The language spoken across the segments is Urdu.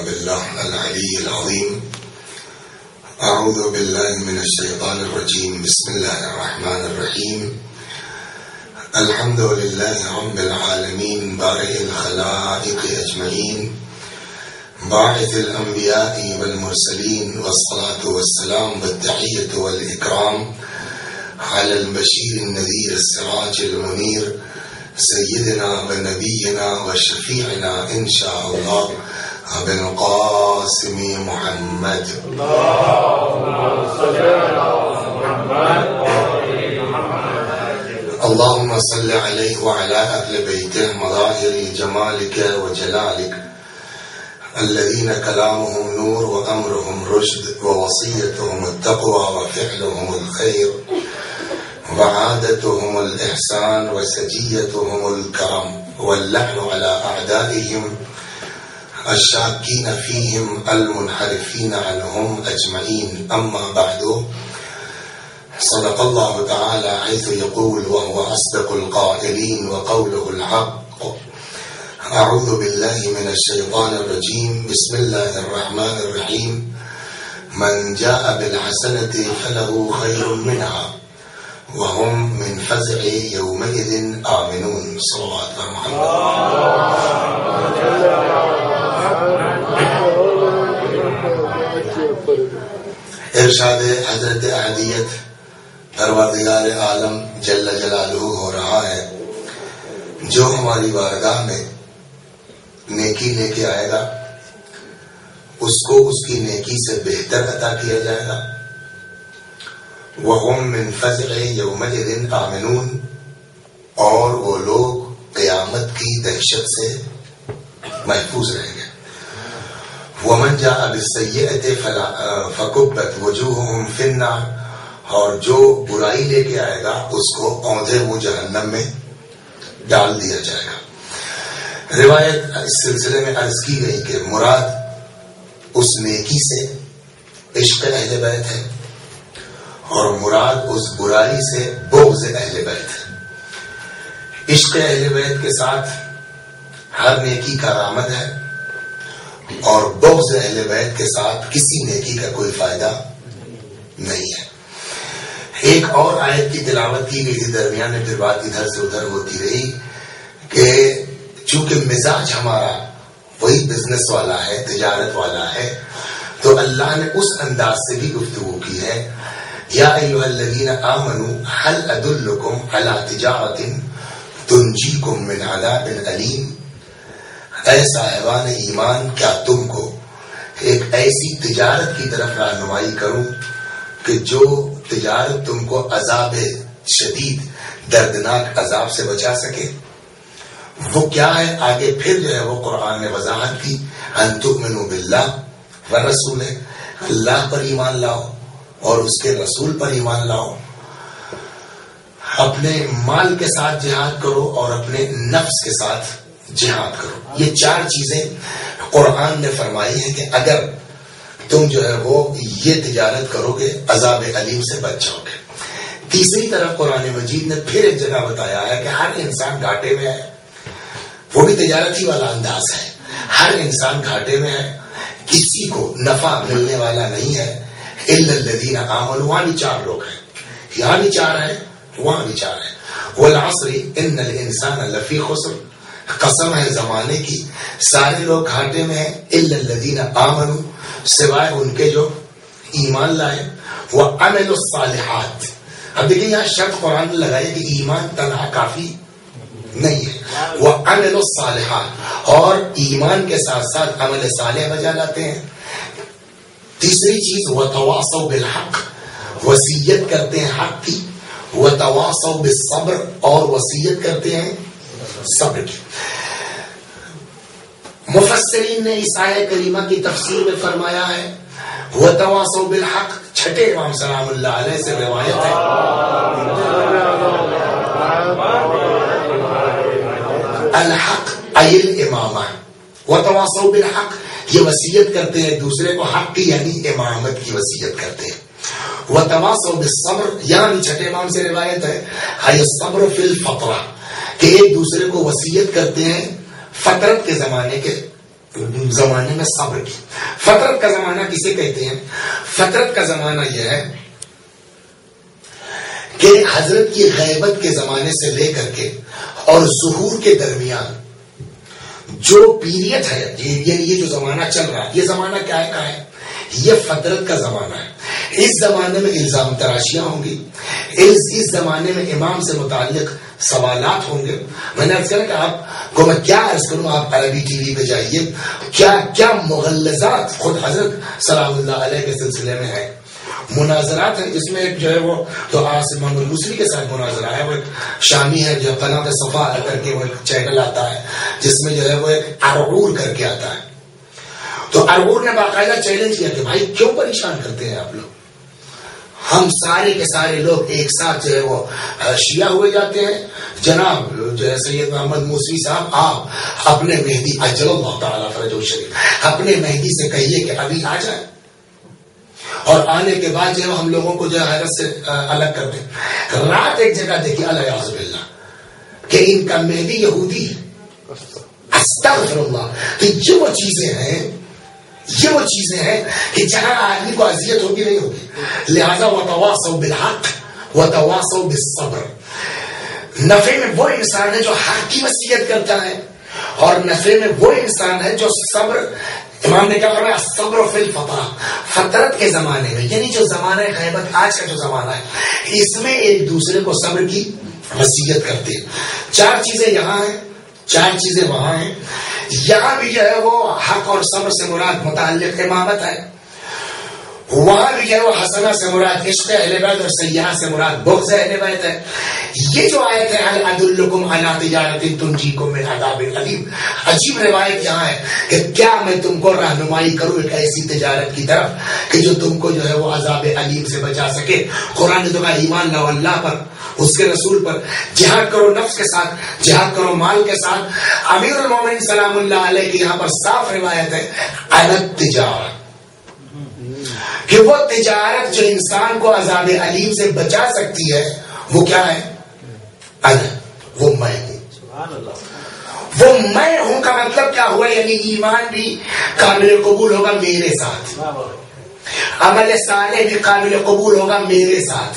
بالله العلي العظيم. أعوذ بالله من الشيطان الرجيم. بسم الله الرحمن الرحيم. الحمد لله رب العالمين بارئ الخلائق أجمعين باعث الأنبياء والمرسلين، والصلاة والسلام والتحية والإكرام على البشير النذير السراج المنير سيدنا ونبينا وشفيعنا إن شاء الله أبي القاسم محمد. اللهم صل عليه وعلى أهل بيته مظاهر جمالك وجلالك الذين كلامهم نور وأمرهم رشد ووصيتهم التقوى وفعلهم الخير وعادتهم الإحسان وسجيتهم الكرم، واللعن على أعدائهم الشاكين فيهم المنحرفين عنهم أجمعين. أما بعد، صدق الله تعالى حيث يقول وهو أصدق القائلين وقوله الحق. أعوذ بالله من الشيطان الرجيم. بسم الله الرحمن الرحيم. من جاء بالحسنة فله خير منها وهم من فزع يومئذ آمنون. صلوات محمد. ارشاد حضرت احدیت پروردگار عالم جل جلالہ ہو رہا ہے، جو ہماری بارگاہ میں نیکی لے کے آئے گا اس کو اس کی نیکی سے بہتر عطا کیا جائے گا. وَهُمْ مِنْ فَزْعِ يَوْمَئِذٍ آمِنُونَ، اور وہ لوگ قیامت کی دہشت سے محفوظ رہیں گے. وَمَنْ جَاءَ بِالسَّيِّئَةِ فَكُبَّتْ وُجُوهُهُمْ فِي النَّارِ، اور جو برائی لے کے آئے گا اس کو اوندھے منہ جہنم میں ڈال دیا جائے گا. روایت اس سلسلے میں عرض کی گئی کہ مراد اس نیکی سے عشق اہل بیت ہے، اور مراد اس برائی سے بغض اہل بیت ہے. عشق اہل بیت کے ساتھ ہر نیکی کا رامد ہے، اور بغض اہل بیت کے ساتھ کسی نیکی کا کوئی فائدہ نہیں ہے. ایک اور آیت کی تلاوت کی گئی تھی، درمیان میں پھر بات ادھر سے ادھر ہوتی رہی کہ چونکہ مزاج ہمارا وہی بزنس والا ہے، تجارت والا ہے، تو اللہ نے اس انداز سے بھی گفتگو کی ہے. یا ایھا الذین آمنوا هل ادلکم علی تجارۃ تنجیکم من عذاب علیم. اے صاحبان ایمان، کیا تم کو ایک ایسی تجارت کی طرف رہنمائی کروں کہ جو تجارت تم کو عذاب شدید دردناک عذاب سے بچا سکے. وہ کیا ہے؟ آگے پھر جو ہے وہ قرآن نے وضاحت کی. ان تؤمنوا باللہ ورسولہ، اللہ پر ایمان لاؤ اور اس کے رسول پر ایمان لاؤ. اپنے مال کے ساتھ جہاد کرو اور اپنے نفس کے ساتھ جہاد کرو. یہ چار چیزیں قرآن نے فرمائی ہیں کہ اگر تم جو ہے وہ یہ تجارت کرو گے عذاب علیم سے بچ جاؤ گے. تیسری طرف قرآن مجید نے پھر ایک جگہ بتایا ہے کہ ہر انسان گھاٹے میں ہے. وہ بھی تجارت ہی والا انداز ہے. ہر انسان گھاٹے میں ہے، کسی کو نفع ملنے والا نہیں ہے. الا الذین آمنوا، وہاں بھی چار لوگ ہیں، یہاں بھی چار ہیں وہاں بھی چار ہیں. والعصر ان الانسان لفی خسر، قسم ہے زمانے کی سارے لوگ گھاٹے میں ہیں. الا الذین آمنوا، سوائے ان کے جو ایمان لائے. وعملوا الصالحات. اب دیکھیں یہاں شرط قرآن نے لگائی کہ ایمان تنہا کافی نہیں ہے. وعملوا الصالحات، اور ایمان کے ساتھ ساتھ عمل صالح بجا لاتے ہیں. تیسری چیز وتواصوا بالحق، وصیت کرتے ہیں حق کی. وتواصوا بالصبر، اور وصیت کرتے ہیں صبر کی. مفسرین نے اس آیت کریمہ کی تفسیر میں فرمایا ہے وتواصوا بالحق. چھٹے امام سلام اللہ علیہ سے روایت ہے الحق ای الامامہ. وتواصوا بالحق، یہ وصیت کرتے ہیں دوسرے کو حق کی، یعنی امامت کی وصیت کرتے ہیں. وتواصوا بالصبر، یہاں بھی چھٹے امام سے روایت ہے ای الصبر فی الفطرہ، کہ ایک دوسرے کو وصیت کرتے ہیں فطرت کے زمانے کے زمانے میں صبر کی. فطرت کا زمانہ کسے کہتے ہیں؟ فطرت کا زمانہ یہ ہے کہ حضرت کی غیبت کے زمانے سے لے کر کے اور ظہور کے درمیان جو پیریڈ ہے، یعنی یہ جو زمانہ چل رہا ہے، یہ زمانہ کیا ہے؟ یہ فطرت کا زمانہ ہے. اس زمانے میں الزام تراشیاں ہوں گی، اس زمانے میں امام سے متعلق سوالات ہوں گے. میں نے عرض کیا کہ آپ کو میں کیا عرض کروں، آپ عربی ٹی وی پہ جائیے، کیا مغلظات خود حضرت سلام اللہ علیہ کے سلسلے میں ہے. مناظرات ہیں جس میں ایک جو ہے وہ تو امام المصری کے ساتھ مناظرہ ہے، وہ ایک شامی ہے جو قناة صفا کر کے وہ ایک چینل آتا ہے جس میں جو ہے وہ ایک ارعور کر کے آتا ہے. تو ارعور نے باقاعدہ چیلنج کیا کہ بھائی کیوں پریشان کرتے ہیں آپ لوگ، ہم سارے کے سارے لوگ ایک ساتھ جو ہے وہ شیعہ ہوئے جاتے ہیں. جناب جو ہے سید محمد موسوی صاحب، آپ اپنے مہدی اجل اللہ تعالیٰ فرجہ الشریف اپنے مہدی سے کہیے کہ ابھی آ جائے، اور آنے کے بعد جو ہے ہم لوگوں کو جو ہے حضرت سے الگ کر دیں. رات ایک جگہ دیکھی الیاذ باللہ کہ ان کا مہدی یہودی ہے. استغفر اللہ. تو یہ وہ چیزیں ہیں کہ جہاں آدمی کو اذیت ہوگی نہیں ہوگی. لہذا وتواصوا بالحق وتواصوا بالصبر. نفع میں وہ انسان ہے جو حق کی وصیت کرتا ہے، اور نفع میں وہ انسان ہے جو صبر. امام نے کیا فرمایا؟ صبر فی الفطرہ. فطرت کے زمانے میں، یعنی جو زمانہ غیبت آج کا جو زمانہ ہے، اس میں ایک دوسرے کو صبر کی وصیت کرتے ہیں. 4 چیزیں یہاں ہیں، 4 چیزیں وہاں ہیں. یہاں بھی جو ہے وہ حق اور صبر سے مراد متعلق امامت ہے، وہاں بھی جو ہے وہ حسنہ سے مراد عشق اہل بیت اور سیاح سے مراد بغض اہل بیت ہے. یہ جو آیت ہے هل ادلکم علی تجارۃ تنجیکم من عذاب علیم، عجیب روایت یہاں ہے کہ کیا میں تم کو رہنمائی کروں ایک ایسی تجارت کی طرف کہ جو تم کو جو ہے وہ عذاب علیم سے بچا سکے. قرآن نے تو کہا ایمان لاؤ اللہ پر، اس کے رسول پر، جہاد کرو نفس کے ساتھ، جہاد کرو مال کے ساتھ. امیر المومنین سلام اللہ علیہ کی یہاں پر صاف روایت ہے الگ تجارت، کہ وہ تجارت جو انسان کو عذاب علیم سے بچا سکتی ہے وہ کیا ہے؟ وہ میں ہوں. وہ میں ہوں کا مطلب کیا ہوا؟ یعنی ایمان بھی قابل قبول ہوگا میرے ساتھ، عمل صالح بھی قابل قبول ہوگا میرے ساتھ،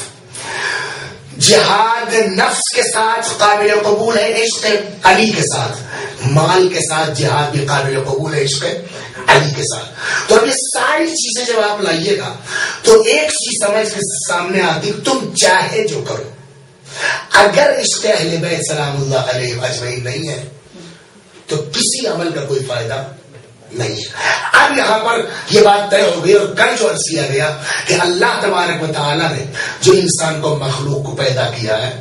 جہاد نفس کے ساتھ قابل قبول ہے عشق علی کے ساتھ، مال کے ساتھ جہاد بھی قابل قبول ہے عشق علی کے ساتھ. تو اب یہ ساری چیزیں جب آپ لائیے گا تو ایک چیز سمجھ کے سامنے آتی، تم چاہے جو کرو، اگر عشق اہل بیت سلام اللہ علیہ اجمعین نہیں ہے تو کسی عمل کا کوئی فائدہ نہیں ہے. اب یہاں پر یہ بات طے ہو گئی، اور کل جو عرض کیا گیا کہ اللہ تبارک و تعالیٰ نے جو انسان کو مخلوق کو پیدا کیا ہے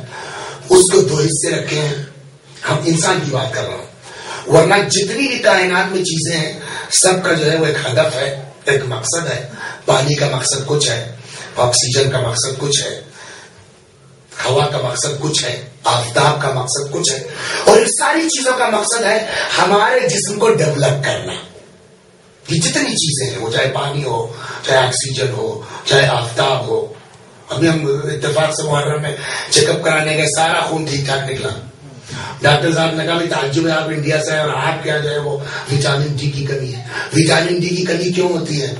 اس کو 2 حصے رکھے ہیں. ہم انسان کی بات کر رہا ہوں، ورنہ جتنی بھی کائنات میں چیزیں ہیں سب کا جو ہے وہ ایک ہدف ہے، ایک مقصد ہے. پانی کا مقصد کچھ ہے، آکسیجن کا مقصد کچھ ہے، ہوا کا مقصد کچھ ہے، آفتاب کا مقصد کچھ ہے، اور ان ساری چیزوں کا مقصد ہے ہمارے جسم کو ڈیولپ کرنا. یہ جتنی چیزیں ہیں، وہ چاہے پانی ہو، چاہے آکسیجن ہو، چاہے آفتاب ہو. ابھی ہم اتفاق سے محرم میں چیک اپ کرانے گئے، سارا خون ٹھیک ٹھاک نکلا. ڈاکٹر صاحب نے کہا بھی تعجب ہے آپ انڈیا سے اور آپ کیا جو ہے وہ وٹامن ڈی کی کمی ہے. وٹامن ڈی کی کمی کیوں ہوتی ہے؟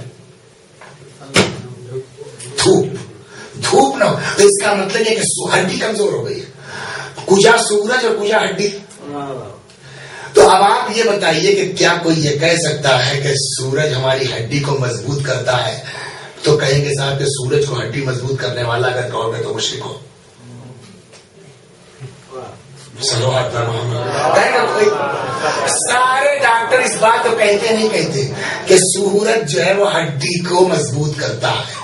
دھوپ نہ ہو تو اس کا مطلب ہے کہ ہڈی کمزور ہو گئی ہے. کجا سورج اور کجا ہڈی. تو اب آپ یہ بتائیے کہ کیا کوئی یہ کہہ سکتا ہے کہ سورج ہماری ہڈی کو مضبوط کرتا ہے؟ تو کہیں گے صاحب کہ سورج کو ہڈی مضبوط کرنے والا اگر کہو گے تو مشرک ہو. سارے ڈاکٹر اس بات کو کہتے نہیں کہتے کہ سورج جو ہے وہ ہڈی کو مضبوط کرتا ہے.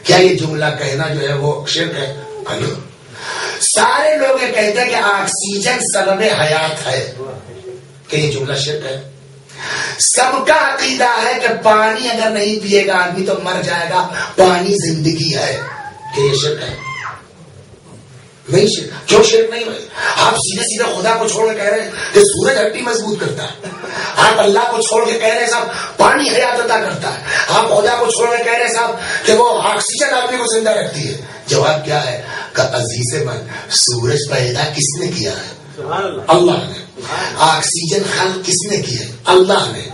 کیا یہ جملہ کہنا جو ہے وہ شرک ہے؟ سارے لوگ یہ کہتے ہیں کہ آکسیجن سبب حیات ہے. کہ یہ جملہ شرک ہے؟ سب کا عقیدہ ہے کہ پانی اگر نہیں پیے گا آدمی تو مر جائے گا، پانی زندگی ہے. کہ یہ شرک ہے؟ نہیں شرک. کیوں شرک نہیں ہوئی؟ آپ سیدھے سیدھے خدا کو چھوڑ کے کہہ رہے ہیں کہ سورج ہڈی مضبوط کرتا ہے. آپ اللہ کو چھوڑ کے کہہ رہے ہیں صاحب پانی حیات عطا کرتا ہے. آپ خدا کو چھوڑ کے کہہ رہے ہیں صاحب کہ وہ آکسیجن آدمی کو زندہ رکھتی ہے. جواب کیا ہے کہ عزیز من، سورج پیدا کس نے کیا ہے؟ اللہ نے. آکسیجن خلق کس نے کی ہے؟ اللہ نے.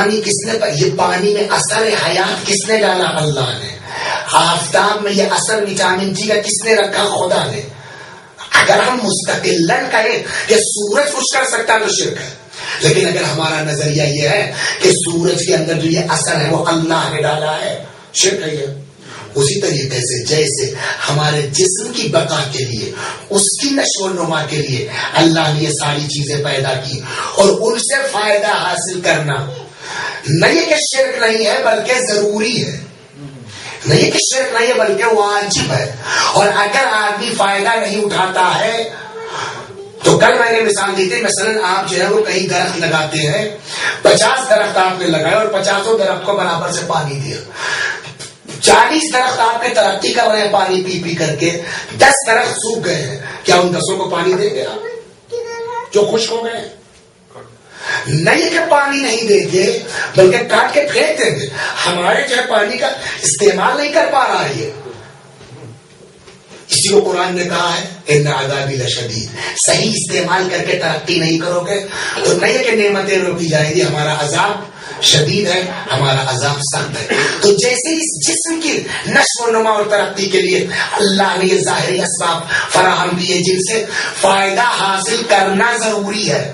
پانی کس نے، یہ پانی میں اثر حیات کس نے ڈالا؟ اللہ نے. آفتاب میں یہ اثر وٹامن ڈی کا کس نے رکھا؟ خدا نے. اگر ہم مستقلاً کہیں کہ سورج کچھ کر سکتا تو شرک ہے، لیکن اگر ہمارا نظریہ یہ ہے کہ سورج کے اندر جو یہ اثر ہے وہ اللہ نے ڈالا ہے، شرک ہے. اسی طریقے سے جیسے ہمارے جسم کی بقا کے لیے، اس کی نشو و نما کے لیے اللہ نے یہ ساری چیزیں پیدا کی، اور ان سے فائدہ حاصل کرنا نہ یہ کہ شرک نہیں ہے بلکہ ضروری ہے، نہ یہ کہ شرک نہیں ہے بلکہ واجب ہے. اور اگر آدمی فائدہ نہیں اٹھاتا ہے تو کل میں نے مثال دی تھی، مثلا آپ جو ہے وہ کئی درخت لگاتے ہیں، 50 درخت آپ نے لگائے اور 50 درخت کو برابر سے پانی دیا، 40 درخت آپ کے ترقی کر رہے ہیں پانی پی پی کر کے، 10 درخت سوکھ گئے ہیں، کیا ان 10 کو پانی دیں گے آپ جو خشک ہو گئے؟ نہیں کہ پانی نہیں دیں گے بلکہ کاٹ کے پھینک دیں گے. ہمارے جو ہے پانی کا استعمال نہیں کر پا رہا ہے، اسی کو قرآن نے کہا ہے ان عذابی لشدید. صحیح استعمال کر کے ترقی نہیں کرو گے تو نہیں ہے کہ نعمتیں روکی جائیں گی، ہمارا عذاب شدید ہے، ہمارا عذاب سخت ہے. تو جیسے اس جسم کی نشو و نما اور ترقی کے لیے اللہ نے یہ ظاہری اسباب فراہم کیے جن سے فائدہ حاصل کرنا ضروری ہے.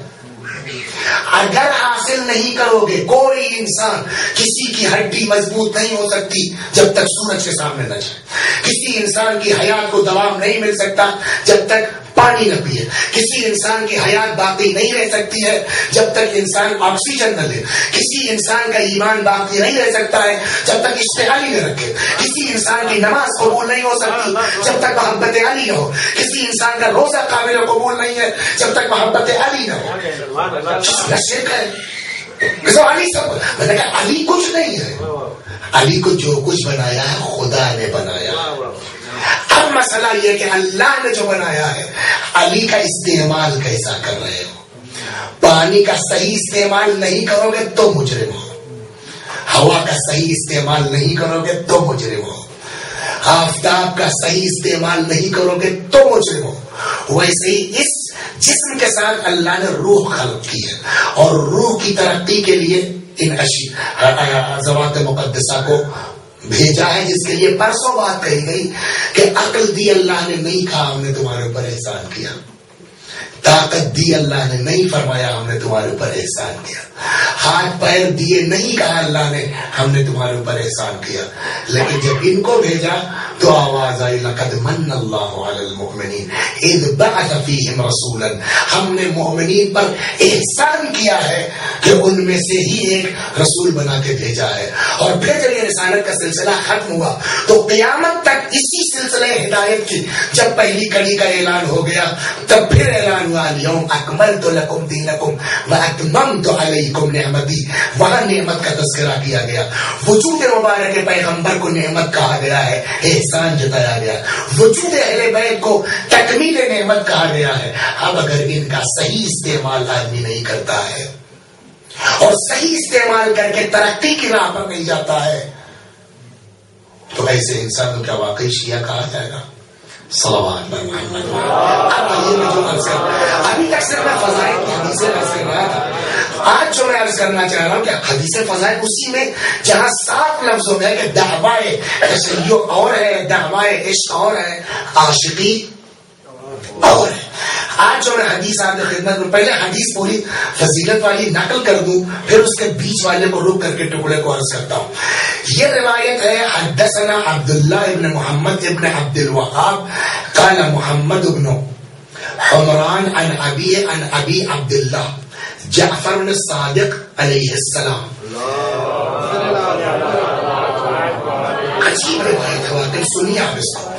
اگر حاصل نہیں کرو گے، کوئی انسان کسی کی ہڈی مضبوط نہیں ہو سکتی جب تک سورج کے سامنے نہ جائے. کسی انسان کی حیات کو دوام نہیں مل سکتا جب تک پانی نہ پیے. کسی انسان کی حیات باقی نہیں رہ سکتی ہے جب تک انسان آکسیجن نہ لے. کسی انسان کا ایمان باقی نہیں رہ سکتا ہے جب تک اشتہائی نہ رکھے. کسی انسان کی نماز قبول نہیں ہو سکتی جب تک محبت علی نہ ہو. کسی انسان کا روزہ قابل قبول نہیں ہے جب تک محبت علی نہ ہو. شرک ہے. علی سب، میں نے کہا علی کچھ نہیں ہے، علی کو جو کچھ بنایا ہے خدا نے بنایا. اب مسئلہ یہ کہ اللہ نے جو بنایا ہے علی کا استعمال کیسا کر رہے ہو. پانی کا صحیح استعمال نہیں کرو گے تو مجرم ہو، ہوا کا صحیح استعمال نہیں کرو گے تو مجرم ہو، آفتاب کا صحیح استعمال نہیں کرو گے تو مجرم ہو. ویسے ہی اس جسم کے ساتھ اللہ نے روح خلق کی ہے، اور روح کی ترقی کے لیے ان ذوات مقدسہ کو بھیجا ہے، جس کے لیے پرسوں بات کہی گئی کہ عقل دی اللہ نے نہیں کہا ہم نے تمہارے اوپر احسان کیا، طاقت دی اللہ نے نہیں فرمایا ہم نے تمہارے اوپر احسان کیا، ہاتھ پیر دیے نہیں کہا اللہ نے ہم نے تمہارے اوپر احسان کیا. لیکن جب ان کو بھیجا تو آواز آئی لقد من اللہ علی المؤمنین اذ بعث فیہم رسولا. ہم نے مومنین پر احسان کیا ہے کہ ان میں سے ہی ایک رسول بنا کے بھیجا ہے. اور پھر جب یہ رسالت کا سلسلہ ختم ہوا تو قیامت تک اسی سلسلہ ہدایت کی جب پہلی کڑی کا اعلان ہو گیا تب پھر اعلان ہوا اليوم اکملت لکم دینکم واتممت علیکم نعمتی. وہاں نعمت کا تذکرہ کیا گیا، وجود مبارک پیغمبر کو نعمت کہا گیا ہے، احسان جتایا گیا. وجود اہل بیت کو تکمیل نعمت کہا گیا ہے. اب اگر ان کا صحیح استعمال آدمی نہیں کرتا ہے اور صحیح استعمال کر کے ترقی کی راہ پر نہیں جاتا ہے تو ایسے انسان کو کیا واقعی شیعہ کہا جائے گا؟ صلوات پر محمد. اب آئیے میں جو عرض کر، ابھی تک صرف میں فضائل کی حدیثیں عرض کر رہا تھا. آج جو میں عرض کرنا چاہ رہا ہوں کہ حدیث فضائل اسی میں جہاں 7 لفظوں میں ہے کہ دعوائے تشیع اور ہے، دعوائے عشق اور ہے، عاشقی اور ہے. آج جو میں حدیث آپ کی خدمت میں پہلے حدیث پوری فضیلت والی نقل کر دوں، پھر اس کے بیچ والے کو رک کر کے ٹکڑے کو عرض کرتا ہوں. یہ روایت ہے حدثنا عبداللہ ابن محمد ابن عبد الوهاب قال محمد ابن حمران عن ابی عبداللہ جعفر بن الصادق علیہ السلام. عجیب روایت ہے واقعی، سنیے آپ اس کو.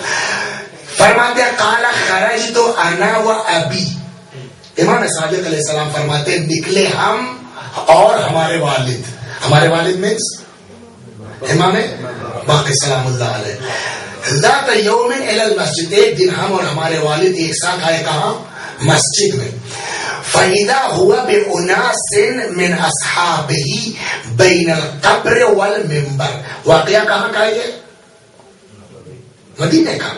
فرماتے ہیں قال خرجت انا و ابی، امام صادق علیہ السلام فرماتے ہیں نکلے ہم اور ہمارے والد. ہمارے والد مینس امام باقر سلام اللہ علیہ. ذات یوم الی المسجد، ایک دن ہم اور ہمارے والد ایک ساتھ آئے کہاں؟ مسجد میں. فَإِذَا هُوَ بِأُنَاسٍ مِّنْ أَصْحَابِهِ بَيْنَ الْقَبْرِ وَالْمِنبَرِ. واقعہ کہاں کا ہے؟ مدینے کا.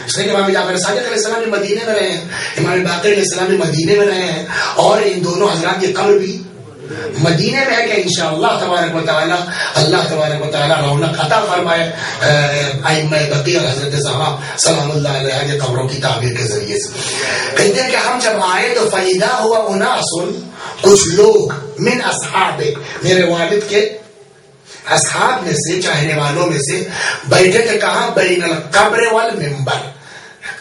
اس نے کہ امام جعفر صادق علیہ السلام بھی مدینے میں رہے ہیں، امام باقر علیہ السلام بھی مدینے میں رہے ہیں، اور ان دونوں حضرات کی قبر بھی مدینے میں ہے کہ انشاءاللہ تبارک و تعالی اللہ تبارک و تعالی رونق عطا فرمائے ائمہ بقیہ حضرت زہرا سلام اللہ علیہ کے قبروں کی تعمیر کے ذریعے سے. کہتے ہیں کہ ہم جب آئے تو فَإِذَا هُوَ أُنَاسٌ، کچھ لوگ من اصحاب، میرے والد کے اصحاب میں سے، چاہنے والوں میں سے، بیٹھے تھے کہاں؟ بین القبر والمنبر،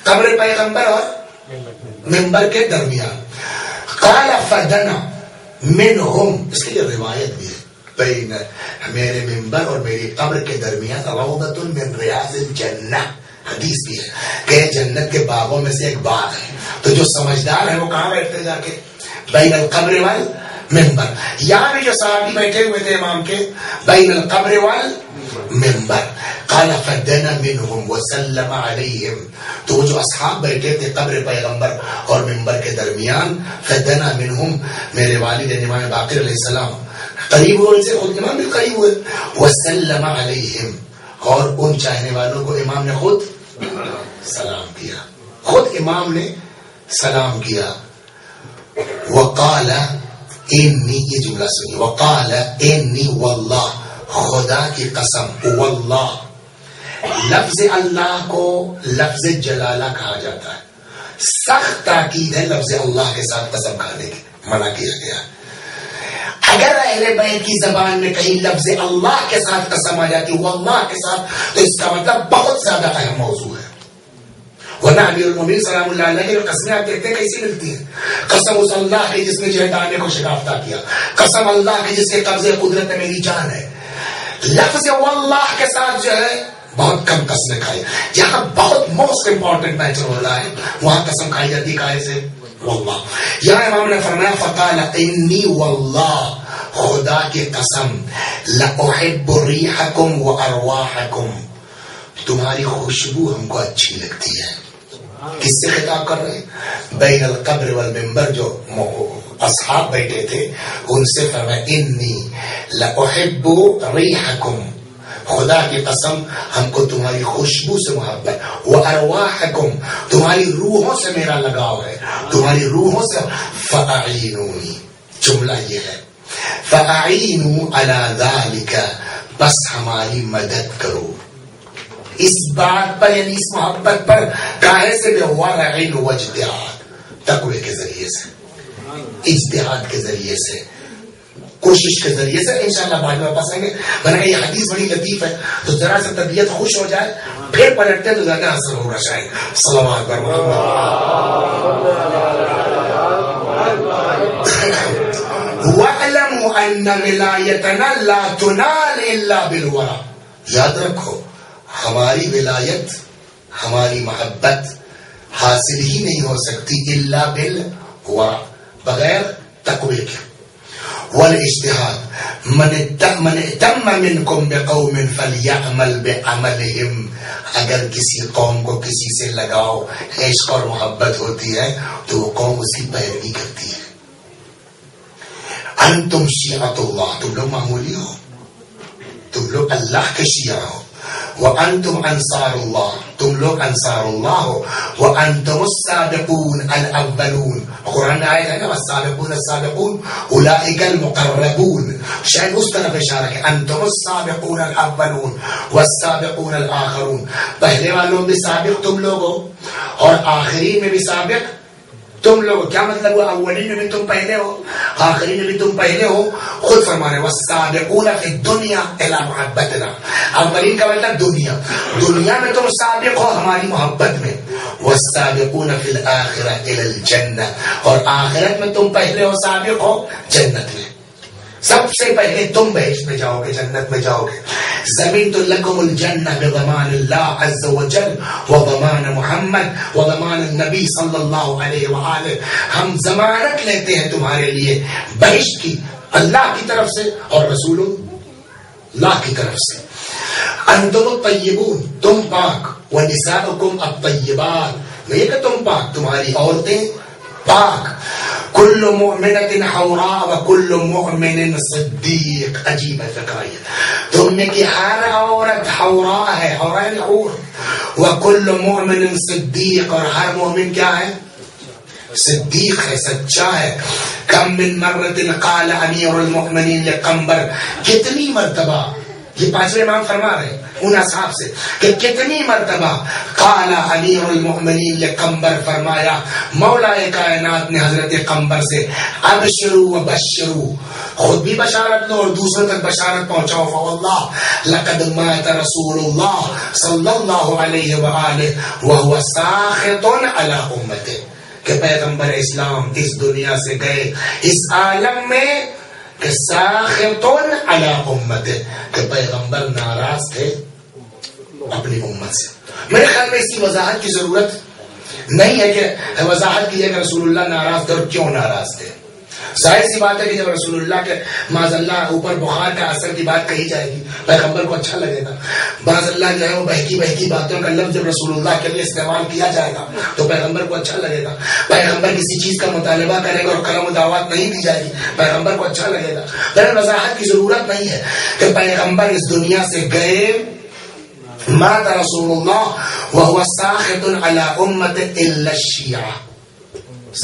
قبر پیغمبر اور منبر کے درمیان. قال فدنا منہم، اس کے لیے روایت بھی ہے، بین میرے منبر اور میری قبر کے درمیان روضۃ من ریاض الجنہ، حدیث بھی ہے کہ جنت کے باغوں میں سے ایک باغ ہے. تو جو سمجھدار ہے وہ کہاں بیٹھتے جا کے؟ بین القبر والمنبر. یہاں بھی جو صحابی بیٹھے ہوئے تھے امام کے، بین القبر والمنبر. قال فدنا منہم وسلم علیہم، تو وہ جو اصحاب بیٹھے تھے قبر پیغمبر اور منبر کے درمیان، فدنا منہم، میرے والد امام باقر علیہ السلام قریب ہوئے ان سے، خود امام بھی قریب ہوئے. وسلم علیہم، اور ان چاہنے والوں کو امام نے خود سلام کیا، خود امام نے سلام کیا. وقال انی، یہ جملہ سنی، وقال انی واللہ، خدا کی قسم، واللہ، لفظ اللہ کو لفظ جلالہ کہا جاتا ہے. سخت تاکید ہے لفظ اللہ کے ساتھ قسم کھانے کی، منع کیا گیا. اگر اہل بیت کی زبان میں کہیں لفظ اللہ کے ساتھ قسم آ جاتی واللہ کے ساتھ، تو اس کا مطلب بہت زیادہ اہم موضوع ہے. ورنہ امیر المومنین سلام اللہ علیہ کی قسمیں آپ دیکھتے ہیں کیسی ملتی ہیں. قسم اس اللہ کی جس نے جو ہے دانے کو شکافتہ کیا، قسم اللہ کی جس کے قبضے قدرت میں میری جان ہے. لفظ واللہ کے ساتھ جو ہے بہت کم قسمیں کھائی. جہاں بہت موسٹ امپورٹنٹ میٹر ہو رہا ہے وہاں قسم کھائی جاتی کائے سے؟ واللہ. یہاں امام نے فرمایا فقال انی واللہ، خدا کی قسم، لأحب ریحکم وارواحکم، تمہاری خوشبو ہم کو اچھی لگتی ہے. کس سے خطاب کر رہے ہیں؟ بین القبر والمنبر جو اصحاب بیٹھے تھے ان سے فرمایا انی لأحب ریحکم، خدا کی قسم ہم کو تمہاری خوشبو سے محبت، وارواحکم، تمہاری روحوں سے میرا لگاؤ ہے، تمہاری روحوں سے. فاعینونی، جملہ یہ ہے فاعینوا علی ذالک، بس ہماری مدد کرو اس بات پر، یعنی اس محبت پر. کاہے سے؟ ورع واجتہاد، تقوی کے ذریعے سے، اجتہاد کے ذریعے سے، کوشش کے ذریعے سے. انشاءاللہ بعد میں واپس آئیں گے. میں نے کہا یہ حدیث بڑی لطیف ہے تو ذرا سے طبیعت خوش ہو جائے پھر پلٹتے تو زیادہ اثر ہوگا شاید. صلوات بر محمد. وَاعْلَمُوا أَنَّ وِلَایَتَنَا لَا تُنَالُ إِلَّا بِالْوَرَى، یاد رکھو ہماری ولایت، ہماری محبت حاصل ہی نہیں ہو سکتی الا بالورع، بغیر تقوی کے. والاجتہاد، من اتم منکم بقوم فلیعمل بعملہم، اگر کسی قوم کو کسی سے لگاؤ، عشق اور محبت ہوتی ہے تو وہ قوم اس کی پیروی کرتی ہے. انتم شیعۃ اللہ، تم لوگ معمولی ہو، تم لوگ اللہ کے شیعہ ہو. وانتم انصار اللہ، تم لوگ انصار اللہ ہو. وانتم السابقون الاولون، قرآن میں آئے گا نا والسابقون السابقون اولئک المقربون، شاید اس طرف اشارہ ہے. انتم السابقون الاولون والسابقون الاخرون، پہلے والوں بھی سابق تم لوگ ہو اور آخرین میں بھی سابق تم لوگ. کیا مطلب ہوا؟ اولین میں بھی تم پہلے ہو، آخرین میں بھی تم پہلے ہو. خود فرمانے والسابقون فی الدنیا الی محبتنا، اولین کا مطلب دنیا، دنیا میں تم سابق ہو ہماری محبت میں. والسابقون فی الآخرہ الی الجنہ، اور آخرت میں تم پہلے ہو، سابق ہو جنت میں. سب سے پہلے تم بہشت میں جاؤ گے، جنت میں جاؤ گے. ضمنت لکم الجنہ بضمان اللہ عز وجل وضمان محمد وضمان النبی صلی اللہ علیہ وآلہ، ہم ضمانت لیتے ہیں تمہارے لیے بہشت کی اللہ کی طرف سے اور رسول اللہ کی طرف سے. انتم الطیبون، تم پاک، ونساؤکم الطیبات، نہیں کہ تم پاک، تمہاری عورتیں پاک. کل مؤمنۃ حوراء وکل مؤمن صدیق، عجیب ہے فقہ یہ، تم نے کہ ہر عورت حوراء ہے، حوراء یعنی حور، وکل مؤمن صدیق، اور ہر مومن کیا ہے؟ صدیق ہے، سچا ہے. کم من مرت قال امیر المؤمنین لقنبر، کتنی مرتبہ، یہ پانچویں امام فرما رہے ہیں ان اصحاب سے کہ کتنی مرتبہ قال امیر المؤمنین لقنبر، فرمایا مولا کائنات نے حضرت قنبر سے ابشروا وبشروا، خود بھی بشارت دو اور دوسروں تک بشارت پہنچاؤ. فواللہ لقد مات رسول اللہ صلی اللہ علیہ وآلہ وهو ساخط علی امته، کہ پیغمبر اسلام اس دنیا سے گئے اس عالم میں کہ ساخطون علی امته، کہ پیغمبر ناراض تھے اپنی امت سے. میرے خیال میں اس کی وضاحت کی ضرورت نہیں ہے کہ وضاحت کیجیے کہ رسول اللہ ناراض تھے اور کیوں ناراض تھے. ظاہر سی بات ہے کہ جب رسول اللہ کے معاذ اللہ اوپر بخار کا اثر کی بات کہی جائے گی پیغمبر کو اچھا لگے گا. معاذ اللہ جو ہے وہ بہکی بہکی باتوں کا لفظ جب رسول اللہ کے لیے استعمال کیا جائے گا تو پیغمبر کو اچھا لگے گا. پیغمبر کسی چیز کا مطالبہ کرے گا اور کرم و دعوت نہیں دی جائے گی پیغمبر کو اچھا لگے گا. لیکن وضاحت کی ضرورت نہیں ہے کہ پیغمبر اس دنیا سے گئے مات رسول اللہ وهو ساخط على امته الا الشیعہ،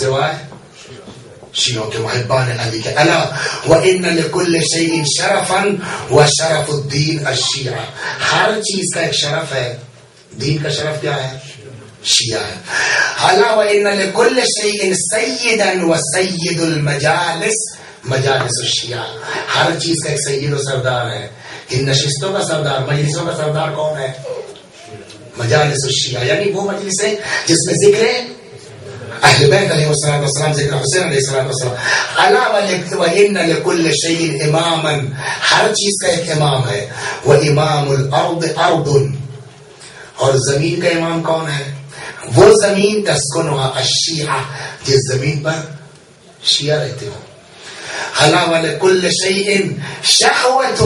سوائے شیعوں کے محبان علی کے. الا وان لكل شيء شرفا وشرف الدین الشیعہ، ہر چیز کا ایک شرف ہے، دین کا شرف کیا ہے؟ شیعہ ہے. الا وان لكل شيء سیدا وسید المجالس مجالس الشیعہ، ہر چیز کا ایک سید و سردار ہے. ان نشستوں کا سردار، مجلسوں کا سردار کون ہے؟ مجالس الشیعہ، یعنی وہ مجلس ہے جس میں ذکر اہل بیت علیہ السلام، ذکر حسین علیہ السلام. الا وان لكل شيء اماما، ہر چیز کا ایک امام ہے. وامام الارض ارض، اور زمین کا امام کون ہے؟ وہ زمین تسکنها الشیعہ، جس زمین پر شیعہ رہتے ہو. الا ولكل شيء شهوة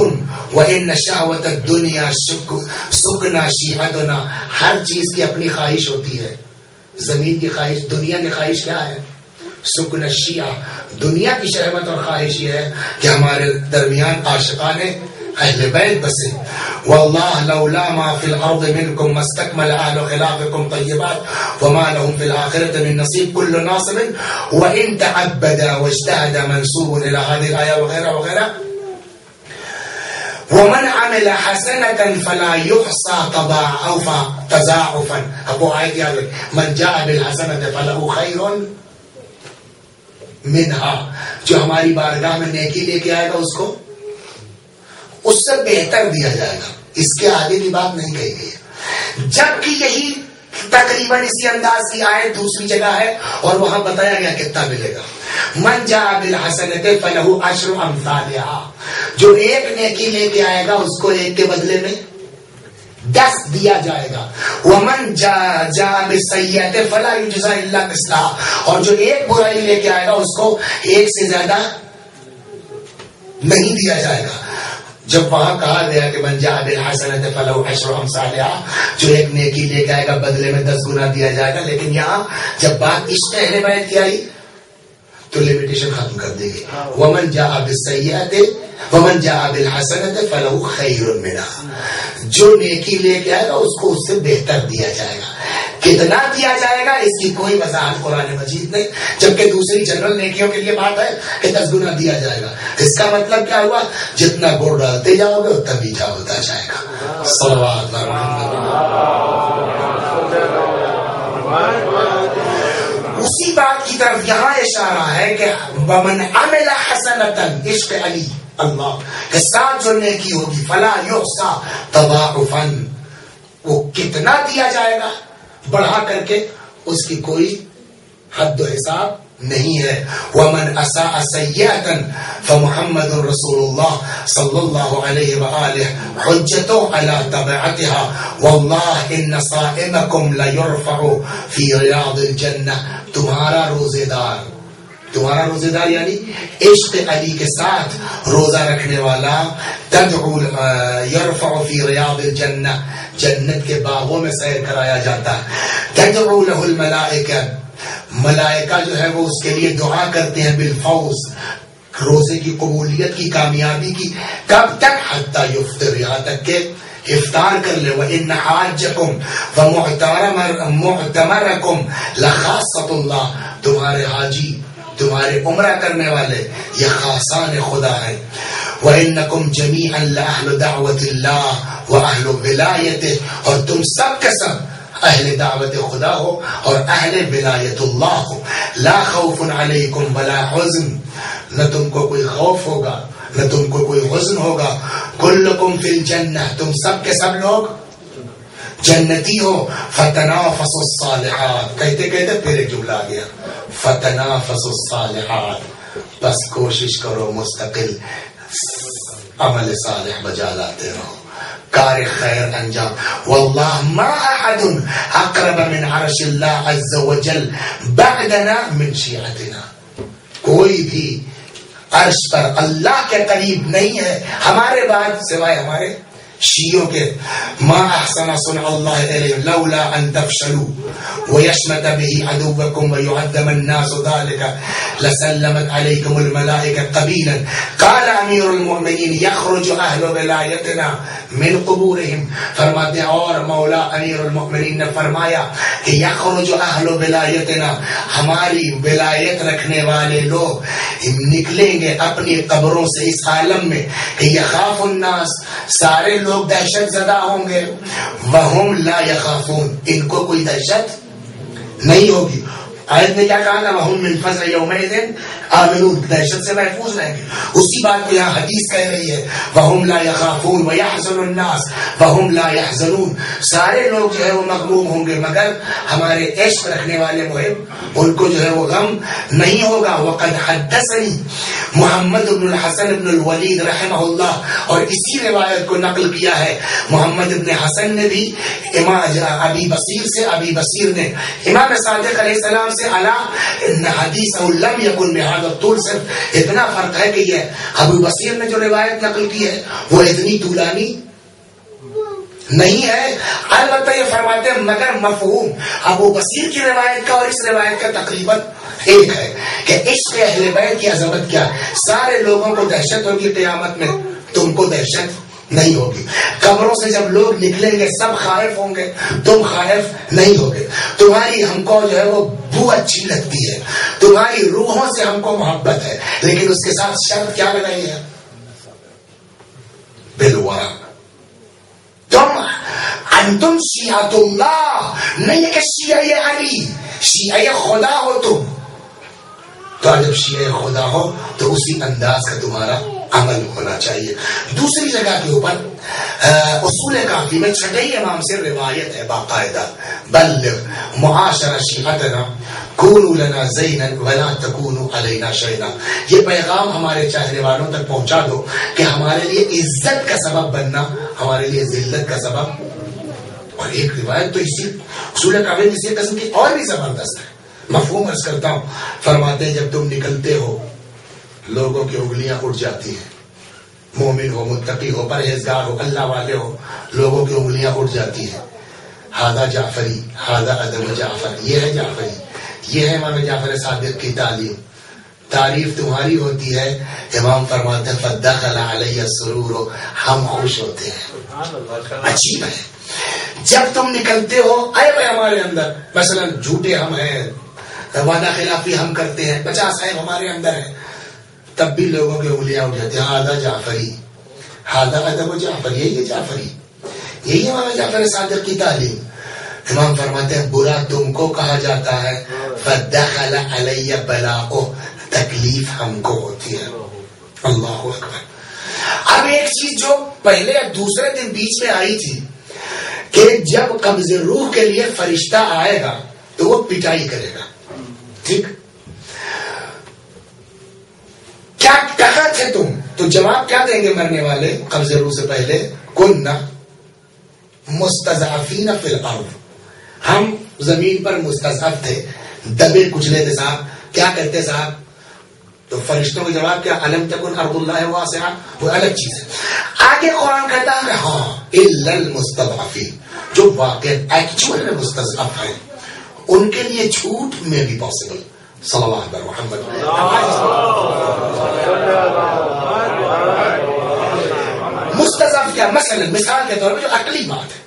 وان شهوة الدنيا سكن شيعتنا، ہر چیز کی اپنی خواہش ہوتی ہے. زمین کی خواہش، دنیا کی خواہش کیا ہے؟ سکن الشیعہ، دنیا کی شہوت اور خواہش یہ ہے کہ ہمارے درمیان عاشقان اہل بیت بسے. واللہ لولا ما فی الارض منکم مستکمل اہل خلافکم طیبات وما لهم فی الآخرۃ من نصیب کل ناصب وان تعبد واجتهد منسوب الى هذه الآیہ وغیرہ وغیرہ. ومن عمل حسنة فلا يحصى تضاعفا، اب وہ آیت یاد رکھ، من جاء بالحسنة فله خیر منها، جو ہماری بارگاہ میں نیکی لے کے آئے گا اس کو اس سے بہتر دیا جائے گا. اس کے آگے کی بات نہیں کہی گئی. جبکہ یہی تقریباً اسی انداز کی آیت دوسری جگہ ہے اور وہاں بتایا گیا کتنا ملے گا. من جاء بالحسنۃ فلہ عشر امثالها، جو ایک نیکی لے کے آئے گا اس کو ایک کے بدلے میں 10 دیا جائے گا. ومن جاء بالسیئۃ فلا یجزى الا مثلها، اور جو ایک برائی لے کے آئے گا اس کو ایک سے زیادہ نہیں دیا جائے گا. جب وہاں کہا گیا کہ من جاء بالحسنۃ فلہ عشر امثالها، جو ایک نیکی لے کے آئے گا بدلے میں 10 گنا دیا جائے گا. لیکن یہاں جب بات عشق اہل بیت کی آئی تو لمیٹیشن ختم کر دی گئی. ومن جاء بالسیئۃ ومن جاء بالحسنۃ فلہ خیر منها، جو نیکی لے کے آئے گا اس کو اس سے بہتر دیا جائے گا. کتنا دیا جائے گا اس کی کوئی وضاحت قرآن مجید نہیں، جبکہ دوسری جنرل نیکیوں کے لیے بات ہے کہ 10 گنا دیا جائے گا. اس کا مطلب کیا ہوا؟ جتنا گڑ ڈالتے جاؤ گے اتنا میٹھا ہوتا جائے گا. صلوات اسی بات کی طرف یہاں اشارہ ہے کہ ومن عمل حسنۃ، عشق علی اللہ کے ساتھ جو نیکی ہوگی فلا یحصى تضاعفا، وہ کتنا دیا جائے گا بڑھا کر کے اس کی کوئی حد و حساب نہیں ہے. ومن اساء سیئۃ فمحمد رسول اللہ صلی اللہ علیہ وآلہ حجۃ علی تبعتها واللہ ان صائمکم لیرفع فی ریاض الجنہ، تمہارا روزے دار یعنی عشق علی کے ساتھ روزہ رکھنے والا تدعو یرفع فی ریاض الجنہ، جنت کے باغوں میں سیر کرایا جاتا ہے. تدعو له الملائکہ، ملائکہ جو ہے وہ اس کے لیے دعا کرتے ہیں بالفوز، روزے کی قبولیت کی، کامیابی کی. کب تک؟ حتی یفطر، یہاں تک کہ افطار کر لے. وَإِنَّ حَاجَّكُمْ وَمُعْتَمَرَكُمْ لَخَاصَّةُ اللَّهِ، تمہارے حاجی، تمہارے عمرہ کرنے والے یہ خاصان خدا ہے. وَإِنَّكُمْ جَمِيعًا لَأَهْلُ دَعْوَةِ اللَّهِ وَأَهْلُ وِلَایَتِهِ، اور تم سب کے سب اہل دعوت خدا ہو اور اہل ولایت اللہ ہو. لا خوف علیکم ولا حزن، نہ تم کو کوئی خوف ہوگا نہ تم کو کوئی حزن ہوگا. کلکم فی الجنہ، تم سب کے سب لوگ جنتی ہو. فتنافسوا الصالحات، کہتے کہتے پھر ایک جملہ آ گیا، فتنافسوا الصالحات، بس کوشش کرو مستقل عمل صالح بجا لاتے رہو، کار خیر انجام. واللہ ما احد اقرب من عرش اللہ عز وجل بعدنا من شیعتنا، کوئی بھی عرش پر اللہ کے قریب نہیں ہے ہمارے بعد سوائے ہمارے شیعوں کے. ما احسن صنع اللہ علیہ لولا ان تفشلوا ویشمت به عدوکم ویعدم الناس ذلك لسلمت علیکم الملائکہ قبیلا. قال امیر المؤمنین یخرج اہل ولایتنا من قبورہم، فرماتے ہیں اور مولا امیر المؤمنین نے فرمایا کہ یخرج اہل ولایتنا، ہماری ولایت رکھنے والے لوگ نکلیں گے اپنی قبروں سے اس عالم میں کہ یخاف الناس، سارے لوگ دہشت زدہ ہوں گے. وہم لا یخافون، ان کو کوئی دہشت نہیں ہوگی. آیت نے کیا کہا نا، وہم من فزع یومئذ آمنون، دہشت سے محفوظ رہیں گے. اسی بات کو یہاں حدیث کہہ رہی ہے، وہم لا یخافون ویحزن الناس وہم لا یحزنون، سارے لوگ جو ہے وہ مغموم ہوں گے مگر ہمارے عشق رکھنے والے محب ان کو جو ہے وہ غم نہیں ہوگا. وقد حدثنی محمد بن الحسن بن الولید رحمہ اللہ، اور اسی روایت کو نقل کیا ہے محمد بن حسن نے بھی امام ابی بصیر سے، ابی بصیر نے امام صادق علیہ السلام سے، علا ان حدیث لم یکن بہذا الطول، صرف اتنا فرق ہے کہ یہ ابو بصیر نے جو روایت نقل کی ہے وہ اتنی طولانی نہیں ہے. البتہ یہ فرماتے ہیں مگر مفہوم ابو بصیر کی روایت کا اور اس روایت کا تقریباً ایک ہے کہ عشق اہل بیت کی عظمت کیا ہے. سارے لوگوں کو دہشت ہوگی قیامت میں، تم کو دہشت نہیں ہوگی. قبروں سے جب لوگ نکلیں گے سب خائف ہوں گے، تم خائف نہیں ہوگے. تمہاری ہم کو جو ہے وہ بو اچھی لگتی ہے، تمہاری روحوں سے ہم کو محبت ہے، لیکن اس کے ساتھ شرط کیا لگائی ہے، بالورا. انتم شیعۃ اللہ، نہیں کہ شیعہ علی، شیعہ خدا ہو تم. تو جب شیعہ خدا ہو تو اسی انداز کا تمہارا عمل ہونا چاہیے. دوسری جگہ کے اوپر اصول کافی میں چھٹے امام سے روایت ہے باقاعدہ، بلغ معاشر شیعتنا کونوا لنا زینا ولا تکونوا علینا شینا، یہ پیغام ہمارے چاہنے والوں تک پہنچا دو کہ ہمارے لیے عزت کا سبب بننا ہمارے لیے ذلت کا سبب. اور ایک روایت تو اسی اصول کافی کسی قسم کی اور بھی زبردست ہے، مفہوم عرض کرتا ہوں. فرماتے ہیں جب تم نکلتے ہو لوگوں کی انگلیاں اٹھ جاتی ہیں، مومن ہو، متقی ہو، پرہیزگار ہو، اللہ والے ہو، لوگوں کی انگلیاں اٹھ جاتی ہیں. ہذا جعفری، ہذا ادب جعفر، یہ ہے جعفری، یہ ہے امام جعفر صادق کی تعلیم. تعریف تمہاری ہوتی ہے، امام فرماتے ہیں فدخل علی السرور، ہم خوش ہوتے ہیں. عجیب ہے جب تم نکلتے ہو اے بھائی ہمارے اندر مثلا جھوٹے ہم ہیں، وعدہ خلافی ہم کرتے ہیں، 50 عیب ہمارے اندر ہے، تب بھی لوگوں کی انگلیاں اٹھ جاتی ہیں. ہذا جعفری، ہذا ادب جعفر، یہی ہے جعفری، یہی امام جعفر صادق کی تعلیم. امام فرماتے ہیں برا تم کو کہا جاتا ہے، فدخل علی بلاؤ، تکلیف ہم کو ہوتی ہے. اللہ اکبر. اب ایک چیز جو پہلے دوسرے دن بیچ میں آئی تھی کہ جب قبض روح کے لیے فرشتہ آئے گا تو وہ پٹائی کرے گا. ٹھیک، کیا کہا تھے تم؟ تو جواب کیا دیں گے مرنے والے قبض روح سے پہلے؟ کننا مستضعفین فی الارض، ہم زمین پر مستضعف تھے، دبے کچلے تھے. صاحب کیا کرتے صاحب؟ تو فرشتوں کا جواب کیا؟ الم تکن ارض اللہ واسعہ، وہ الگ چیز ہے. آگے قرآن کہتا ہے ہاں الا المستضعفین، جو واقع ایکچوئل میں مستضعف ہیں ان کے لیے جھوٹ میں بھی پاسبل. صلی اللہ علیہ محمد. مستضعف کیا؟ مثلا مثال کے طور پر جو عقلی بات ہے،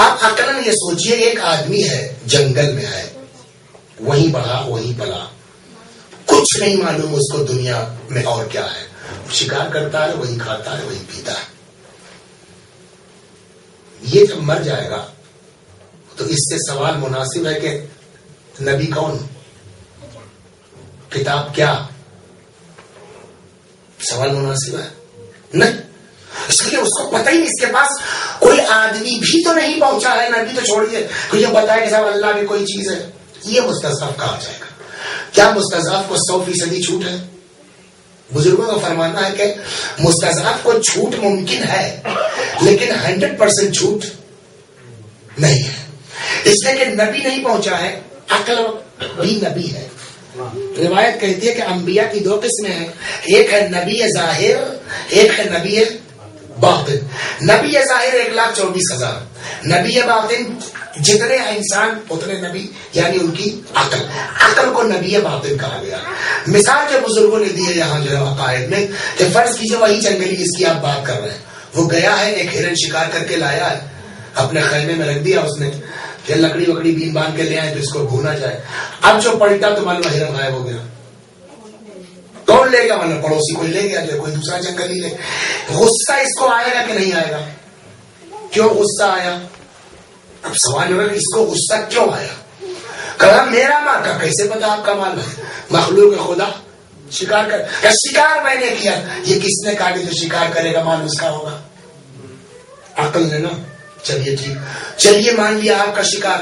آپ عقلاً یہ سوچئے ایک آدمی ہے جنگل میں ہے، وہیں بڑھا وہیں پلا، کچھ نہیں معلوم اس کو دنیا میں اور کیا ہے، شکار کرتا ہے، وہی کھاتا ہے، وہی پیتا ہے. یہ جب مر جائے گا تو اس سے سوال مناسب ہے کہ نبی کون، کتاب کیا، سوال مناسب ہے نہیں. اس لیے اس کو پتہ ہی نہیں، اس کے پاس کوئی آدمی بھی تو نہیں پہنچا ہے، نبی تو چھوڑیے کوئی یہ بتائے کہ صاحب اللہ بھی کوئی چیز ہے. یہ مستضعف کہا جائے گا. کیا مستضعف کو 100% چھوٹ ہے؟ بزرگوں کا فرمانا ہے کہ مستضعف کو چھوٹ ممکن ہے لیکن 100% چھوٹ نہیں ہے. اس لیے کہ نبی نہیں پہنچا ہے، عقل بھی نبی ہے. روایت کہتی ہے کہ انبیاء کی 2 قسمیں ہیں، ایک ہے نبی ظاہر، ایک ہے نبی باطن. نبی ظاہر 1,24,000، نبی باطن جتنے انسان اتنے نبی، یعنی ان کی عقل کو نبی باطن کہا گیا. مثال جو بزرگوں نے دی ہے یہاں جو ہے عقائد میں، کہ فرض کیجئے وہی جنگلی جس کی آپ بات کر رہے ہیں، وہ گیا ہے ایک ہرن شکار کر کے لایا ہے، اپنے خیمے میں رکھ دیا اس نے، پھر لکڑی وکڑی بین باندھ کے لے آئے تو اس کو بھونا جائے. اب جو پلٹا تو معلوم ہرن غائب ہو گیا. کون لے گیا؟ معلوم پڑوسی کوئی لے گیا، جو کوئی دوسرا جنگلی لے. غصہ اس کو آئے گا کہ نہیں آئے گا؟ کیوں غصہ آیا؟ اب سوال ہوگا کہ اس کو غصہ کیوں آیا؟ کہا میرا مال کا، کیسے پتا آپ کا مال ہے؟ مخلوق خدا شکار کر، شکار میں نے کیا، یہ کس نے کاٹی تو شکار کرے گا، مال اس کا ہوگا. عقل نے نا. چلیے ٹھیک، چلیے مان لیا آپ کا شکار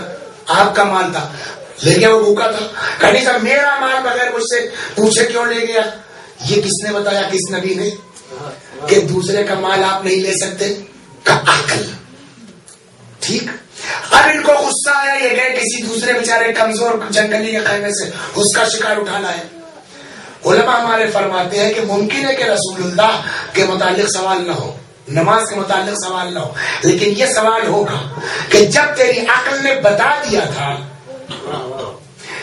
آپ کا مال تھا، لے گیا، وہ بھوکا تھا. کہانی صاحب میرا مال بغیر مجھ سے پوچھے کیوں لے گیا؟ یہ کس نے بتایا؟ کس نبی نے کہ دوسرے کا مال آپ نہیں لے سکتے؟ کا عقل. ٹھیک. اب ان کو غصہ آیا، یہ گئے کسی دوسرے بیچارے کمزور جنگلی کے خیمے سے اس کا شکار اٹھانا ہے. علماء ہمارے فرماتے ہیں کہ ممکن ہے کہ رسول اللہ کے متعلق سوال نہ ہو، نماز کے متعلق سوال نہ ہو، لیکن یہ سوال ہوگا کہ جب تیری عقل نے بتا دیا تھا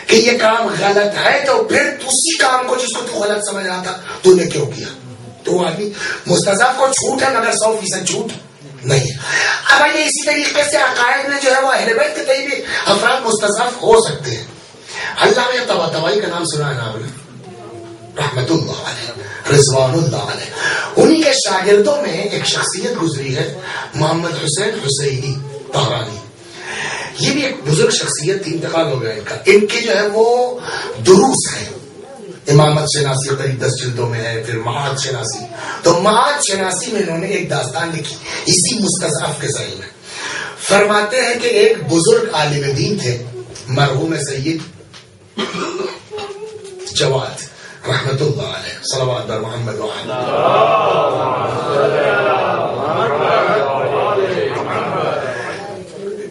کہ یہ کام غلط ہے تو پھر اسی کام کو جس کو تو غلط سمجھ رہا تھا تو نے کیوں کیا؟ تو آدمی مستضعف کو چھوٹ ہے مگر 100% چھوٹ نہیں ہے. اب آئیے اسی طریقے سے عقائد میں جو ہے وہ اہل بیت کے طیبے افراد مستضعف ہو سکتے ہیں. علامہ طباطبائی کا نام سنا ہے نا آپ نے؟ رحمت اللہ علیہ، رضوان اللہ علیہ. انہی کے شاگردوں میں ایک شخصیت گزری ہے، محمد حسین حسینی طہرانی. یہ بھی ایک بزرگ شخصیت تھی، انتقال ہو گیا ان کا. ان کی جو ہے وہ دروس ہیں، امامت شناسی قریب 10 جلدوں میں ہے، پھر معاد شناسی. تو معاد شناسی میں انہوں نے ایک داستان لکھی اسی مستضعف کے ذریعے میں. فرماتے ہیں کہ ایک بزرگ عالم دین تھے، مرحوم سید جواد رحمت اللہ علیہ، صلوات بر محمد وعلی.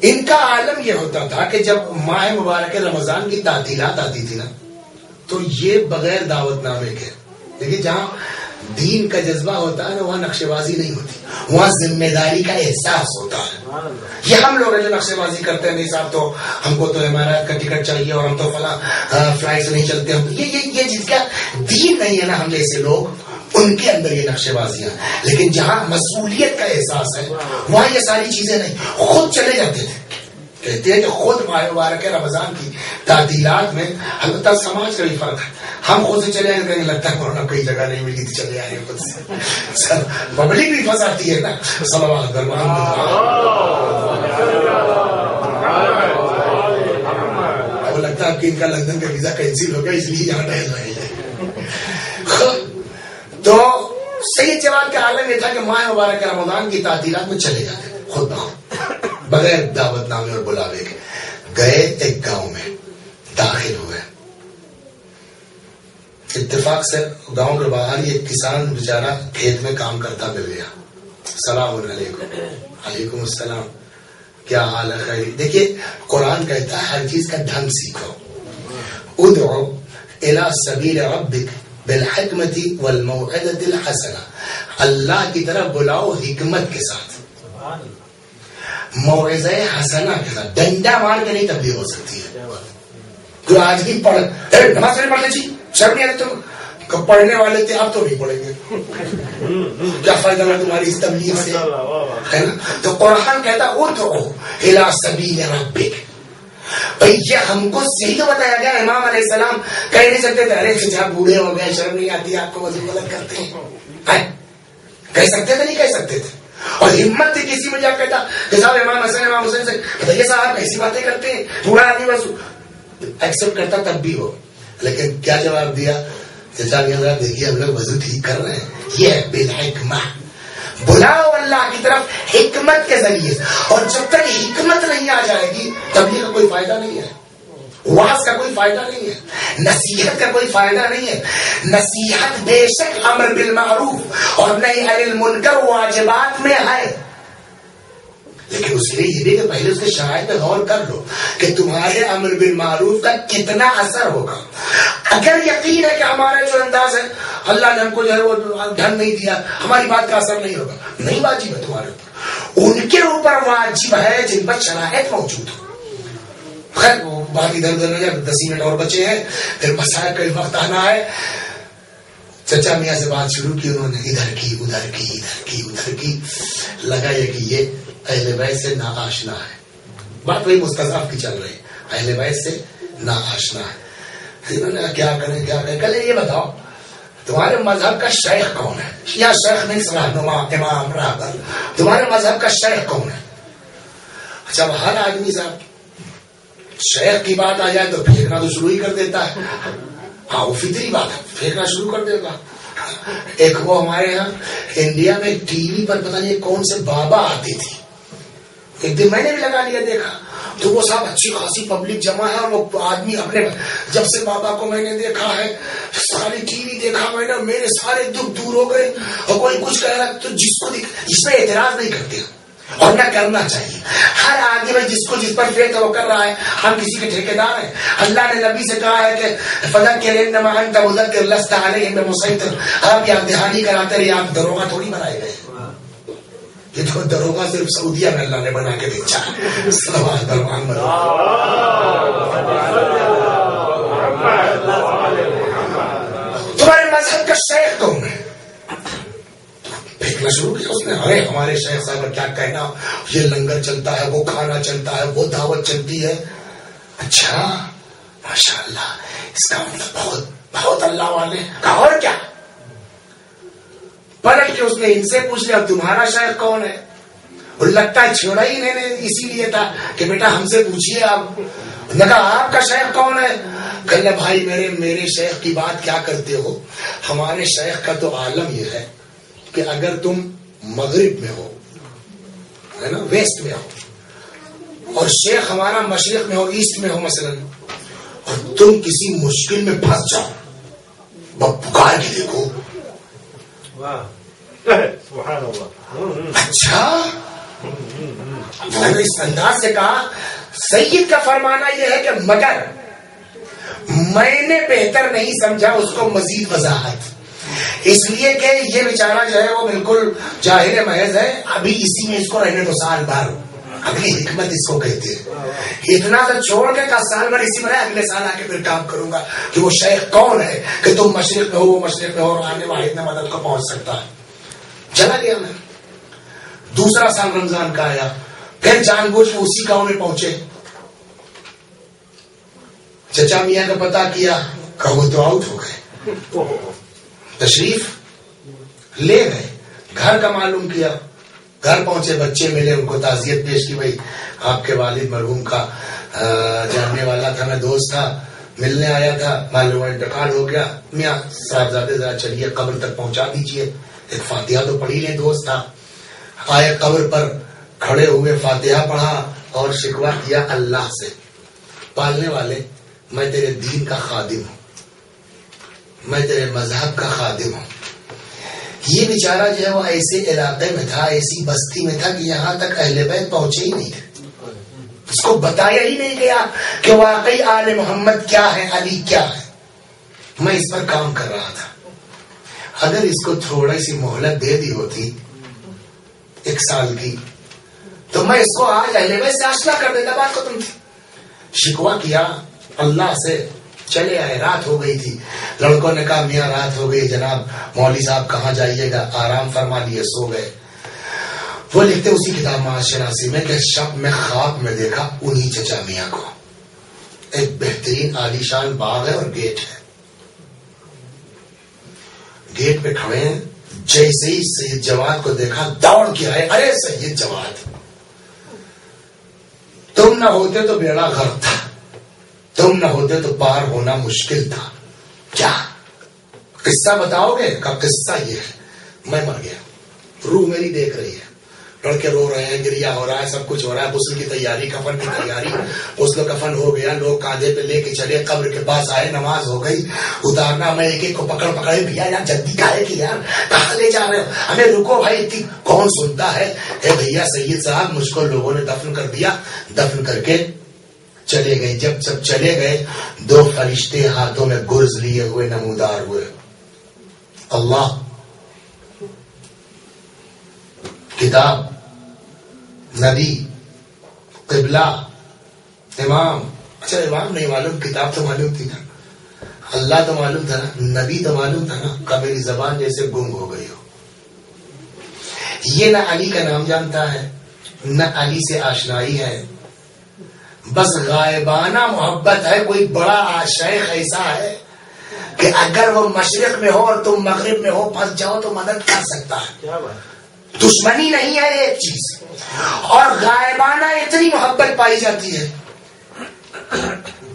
ان کا عالم یہ ہوتا تھا کہ جب ماہ مبارک رمضان کی تعطیلات آتی تھی نا تو یہ بغیر دعوت نامے کے، دیکھیے جہاں دین کا جذبہ ہوتا ہے نا وہاں نقشے بازی نہیں ہوتی، وہاں ذمہ داری کا احساس ہوتا ہے. یہ ہم لوگ جو نقشے بازی کرتے ہیں، نہیں صاحب تو ہم کو تو امارات کا ٹکٹ چاہیے اور ہم تو فلاں فلائٹ سے نہیں چلتے، یہ جس کا دین نہیں ہے نا ہم جیسے لوگ، ان کے اندر یہ نقشے بازیاں. لیکن جہاں مسئولیت کا احساس ہے وہاں یہ ساری چیزیں نہیں، خود چلے جاتے تھے. کہتے ہیں کہ خود ماہ مبارک رمضان کی تعطیلات میں البتہ سماج کا بھی فرق ہے، ہم خود سے چلے آئے، لگتا ہے کورونا کوئی جگہ نہیں ملی تھی چلے آئے خود سے. پبلک بھی پھنساتی ہے نا. صلوات بر محمد. وہ لگتا ہے کہ ان کا لندن کا ویزا کینسل ہو گیا اس لیے یہاں ٹہل رہے ہیں. تو سید جواد کا عالم یہ تھا کہ ماہ مبارک رمضان کی تعطیلات میں چلے جاتے خود بخود بغیر دعوت نامے اور بلاوے کے. گئے ایک گاؤں میں، داخل ہوئے. اتفاق سے گاؤں کے باہر یہ کسان بیچارہ کھیت میں کام کرتا مل گیا. السلام علیکم. وعلیکم السلام، کیا حال ہے؟ خیر. دیکھیے قرآن کہتا ہے ہر چیز کا ڈھنگ سیکھو. ادعو الی سبیل ربک بالحکمت والموعظۃ الحسنہ، اللہ کی طرف بلاؤ حکمت کے ساتھ، موعظہ حسنہ کے ساتھ. ڈنڈا مار کے نہیں تبلیغ ہو سکتی ہے. جو آج بھی پڑھ نماز نہیں پڑھتے جی، شرم نہیں آتی تم، پڑھنے والے تھے اب تو نہیں پڑھیں گے، کیا فائدہ ہے تمہاری اس تبلیغ سے، ہے نا. تو قرآن کہتا ادعو الی سبیل ربک، بھائی یہ ہم کو صحیح تو بتایا گیا. امام علیہ السلام کہہ نہیں سکتے تھے ارے چچا بوڑھے ہو گئے شرم نہیں آتی آپ کو وضو غلط کرتے ہیں. کہہ سکتے تھے نہیں کہہ سکتے تھے. اور ہمت تھی کسی میں جا کہتا کہ صاحب امام حسن امام حسین سے بتائیے صاحب ایسی باتیں کرتے ہیں بوڑھا آدمی وضو ایکسپٹ کرتا تب بھی ہو. لیکن کیا جواب دیا چچا حضرات دیکھیے ہم لوگ وضو ٹھیک کر رہے ہیں یہ بالحکمہ. بلاؤ اللہ کی طرف حکمت کے ذریعے. اور جب تک حکمت نہیں آ جائے گی تبلیغ کا کوئی فائدہ نہیں ہے, وعظ کا کوئی فائدہ نہیں ہے, نصیحت کا کوئی فائدہ نہیں ہے. نصیحت بے شک امر بالمعروف اور نہی عن المنکر واجبات میں ہے, لیکن اس لیے یہ بھی کہ پہلے اس کے شرائط پہ غور کر لو کہ تمہارے امر بالمعروف کا کتنا اثر ہوگا. اگر یقین ہے کہ ہمارا جو انداز ہے اللہ نے ہم کو جو ہے وہ ڈھنگ نہیں دیا, ہماری بات کا اثر نہیں ہوگا, نہیں واجب ہے تمہارے اوپر. ان کے اوپر واجب ہے جن پر شرائط موجود ہو. خیر وہ بات ادھر ادھر نہ جائے, 10 منٹ اور بچے ہیں پھر مسائل کا وقت آنا ہے. چچا میاں سے بات شروع کی انہوں نے, ادھر کی ادھر کی ادھر کی ادھر کی, لگا یہ کہ یہ اہل بیت سے ناآشنا ہے. بات وہی مستضعف کی چل رہی, اہل بیت سے ناآشنا ہے. انہوں نے کیا کریں کیا کریں, کل یہ بتاؤ تمہارے مذہب کا شیخ کون ہے, یا شیخ مینس رہنما امام رہبر, تمہارے مذہب کا شیخ کون ہے. اچھا ہر آدمی صاحب شیخ کی بات آ جائے تو پھینکنا تو شروع ہی کر دیتا ہے. ہاں وہ فطری بات ہے, پھینکنا شروع کر دیتا. ایک وہ ہمارے یہاں انڈیا میں ٹی وی پر پتہ نہیں کون سے بابا آتی تھی, ایک دن میں نے بھی لگا لیا دیکھا تو وہ صاحب اچھی خاصی پبلک جمع ہے, اور وہ آدمی اپنے جب سے بابا کو میں نے دیکھا ہے ساری ٹی وی دیکھا میں نے, میرے سارے دکھ دور ہو گئے. اور کوئی کچھ کہہ رہا تو جس پہ اعتراض نہیں کرتے اور نہ کرنا چاہیے. ہر آدمی میں جس کو جس پر فیض وہ کر رہا ہے, ہم کسی کے ٹھیکیدار ہیں. اللہ نے نبی سے کہا ہے کہ فذکر انما انت مذکر لست علیہم بمسیطر, آپ یاد دہانی کراتے رہے, آپ دروغہ تھوڑی بنائے گئے. یہ تو دروغہ صرف سعودیہ میں اللہ نے بنا کے بھیجا ہے. صلوات بر محمد. تمہارے مذہب کا شیخ کون ہے؟ پھینکنا شروع کیا اس نے, ارے ہمارے شیخ صاحب کا کیا کہنا, یہ لنگر چلتا ہے, وہ کھانا چلتا ہے, وہ دعوت چلتی ہے. اچھا ماشاء اللہ, اس کا مطلب بہت بہت اللہ والے کا. اور کیا پلٹ کے اس نے ان سے پوچھ لیا تمہارا شیخ کون ہے. اور لگتا ہے چھوڑا ہی انہیں نے اسی لیے تھا کہ بیٹا ہم سے پوچھیے آپ. نے کہا آپ کا شیخ کون ہے؟ کہنے بھائی میرے شیخ کی بات کیا کرتے ہو, ہمارے شیخ کا تو عالم یہ ہے کہ اگر تم مغرب میں ہو, ہے نا, ویسٹ میں ہو, اور شیخ ہمارا مشرق میں ہو, ایسٹ میں ہو مثلا, اور تم کسی مشکل میں پھنس جاؤ, پکار کے دیکھو. اچھا میں نے اس انداز سے کہا سید کا فرمانا یہ ہے کہ مگر میں نے بہتر نہیں سمجھا اس کو مزید وضاحت, اس لیے کہ یہ بیچارہ جو ہے وہ بالکل جاہل محض ہے, ابھی اسی میں اس کو رہنے دو سال بھر, اگلی حکمت اس کو کہتے ہیں. اتنا تو چھوڑ کے کا سال بھر اسی میں رہے, اگلے سال آ کے پھر کام کروں گا کہ وہ شیخ کون ہے کہ تم مشرق میں ہو وہ مشرق میں ہو, اور آنے واحد میں مدد کو پہنچ سکتا ہے. چلا گیا میں. دوسرا سال رمضان کا آیا, پھر جان بوجھ کے اسی گاؤں میں پہنچے. چچا میاں کا پتا کیا, کہ وہ تو آؤٹ ہو گئے. تشریف لے گئے, گھر کا معلوم کیا, گھر پہنچے, بچے ملے, ان کو تعزیت پیش کی, بھائی آپ کے والد مرحوم کا جاننے والا تھا, میں دوست تھا, ملنے آیا تھا, معلوم انتقال ہو گیا. میاں صاحبزادے ذرا چلیے قبر تک پہنچا دیجئے, ایک فاتحہ تو پڑھی لیں. دوست تھا, آئے قبر پر کھڑے ہوئے, فاتحہ پڑھا اور شکوہ کیا اللہ سے, پالنے والے میں تیرے دین کا خادم ہوں, میں تیرے مذہب کا خادم ہوں. یہ بیچارہ جو ہے وہ ایسے علاقے میں تھا, ایسی بستی میں تھا کہ یہاں تک اہل بیت پہنچے ہی نہیں تھے, اس کو بتایا ہی نہیں گیا کہ واقعی آل محمد کیا ہے, علی کیا ہے. میں اس پر کام کر رہا تھا. اگر اس کو تھوڑی سی مہلت دے دی ہوتی 1 سال کی, تو میں اس کو آج اہل بیت سے آشنا کر دیتا, بات ختم تھی. شکوہ کیا اللہ سے, چلے آئے. رات ہو گئی تھی, لڑکوں نے کہا میاں رات ہو گئی, جناب مولوی صاحب کہاں جائیے گا, آرام فرما لیے, سو گئے. وہ لکھتے اسی کتاب معاش شناسی میں کہ شب میں خواب میں دیکھا انہی چچا میاں کو, ایک بہترین عالیشان باغ ہے اور گیٹ ہے. گیٹ پہ کھڑے ہیں. جیسے ہی سید جواد کو دیکھا دوڑ کے آئے. ارے سید جواد، تم نہ ہوتے تو بیڑا غرق تھا، تم نہ ہوتے تو پار ہونا مشکل تھا. کیا قصہ بتاؤ گے؟ کا قصہ یہ ہے، میں مر گیا، روح میری دیکھ رہی ہے، لڑکے رو رہے ہیں، گریا ہو رہا ہے، سب کچھ ہو رہا ہے، غسل کی تیاری، کفن کی تیاری. غسل و کفن ہو گیا، لوگ کاندھے پہ لے کے چلے، قبر کے پاس آئے، نماز ہو گئی، اتارنا. میں ایک ایک کو پکڑے، بھیا یار جلدی کہے کہ یار کہاں لے جا رہے ہو ہمیں، رکو بھائی، اتنی کون سنتا ہے. اے بھیا سید صاحب، مجھ کو لوگوں نے دفن کر دیا. دفن کر کے چلے گئے. جب چلے گئے، دو فرشتے ہاتھوں میں گرز لیے ہوئے نمودار ہوئے. اللہ، کتاب، نبی، قبلہ، امام. اچھا امام نہیں معلوم، کتاب تو معلوم تھی نا، اللہ تو معلوم تھا نا، نبی تو معلوم تھا نا. کا میری زبان جیسے گم ہو گئی ہو. یہ نہ علی کا نام جانتا ہے، نہ علی سے آشنائی ہے، بس غائبانہ محبت ہے. کوئی بڑا شیخ ایسا ہے کہ اگر وہ مشرق میں ہو اور تم مغرب میں ہو، پھنس جاؤ تو مدد کر سکتا ہے. دشمنی نہیں ہے ایک چیز، اور غائبانہ اتنی محبت پائی جاتی ہے.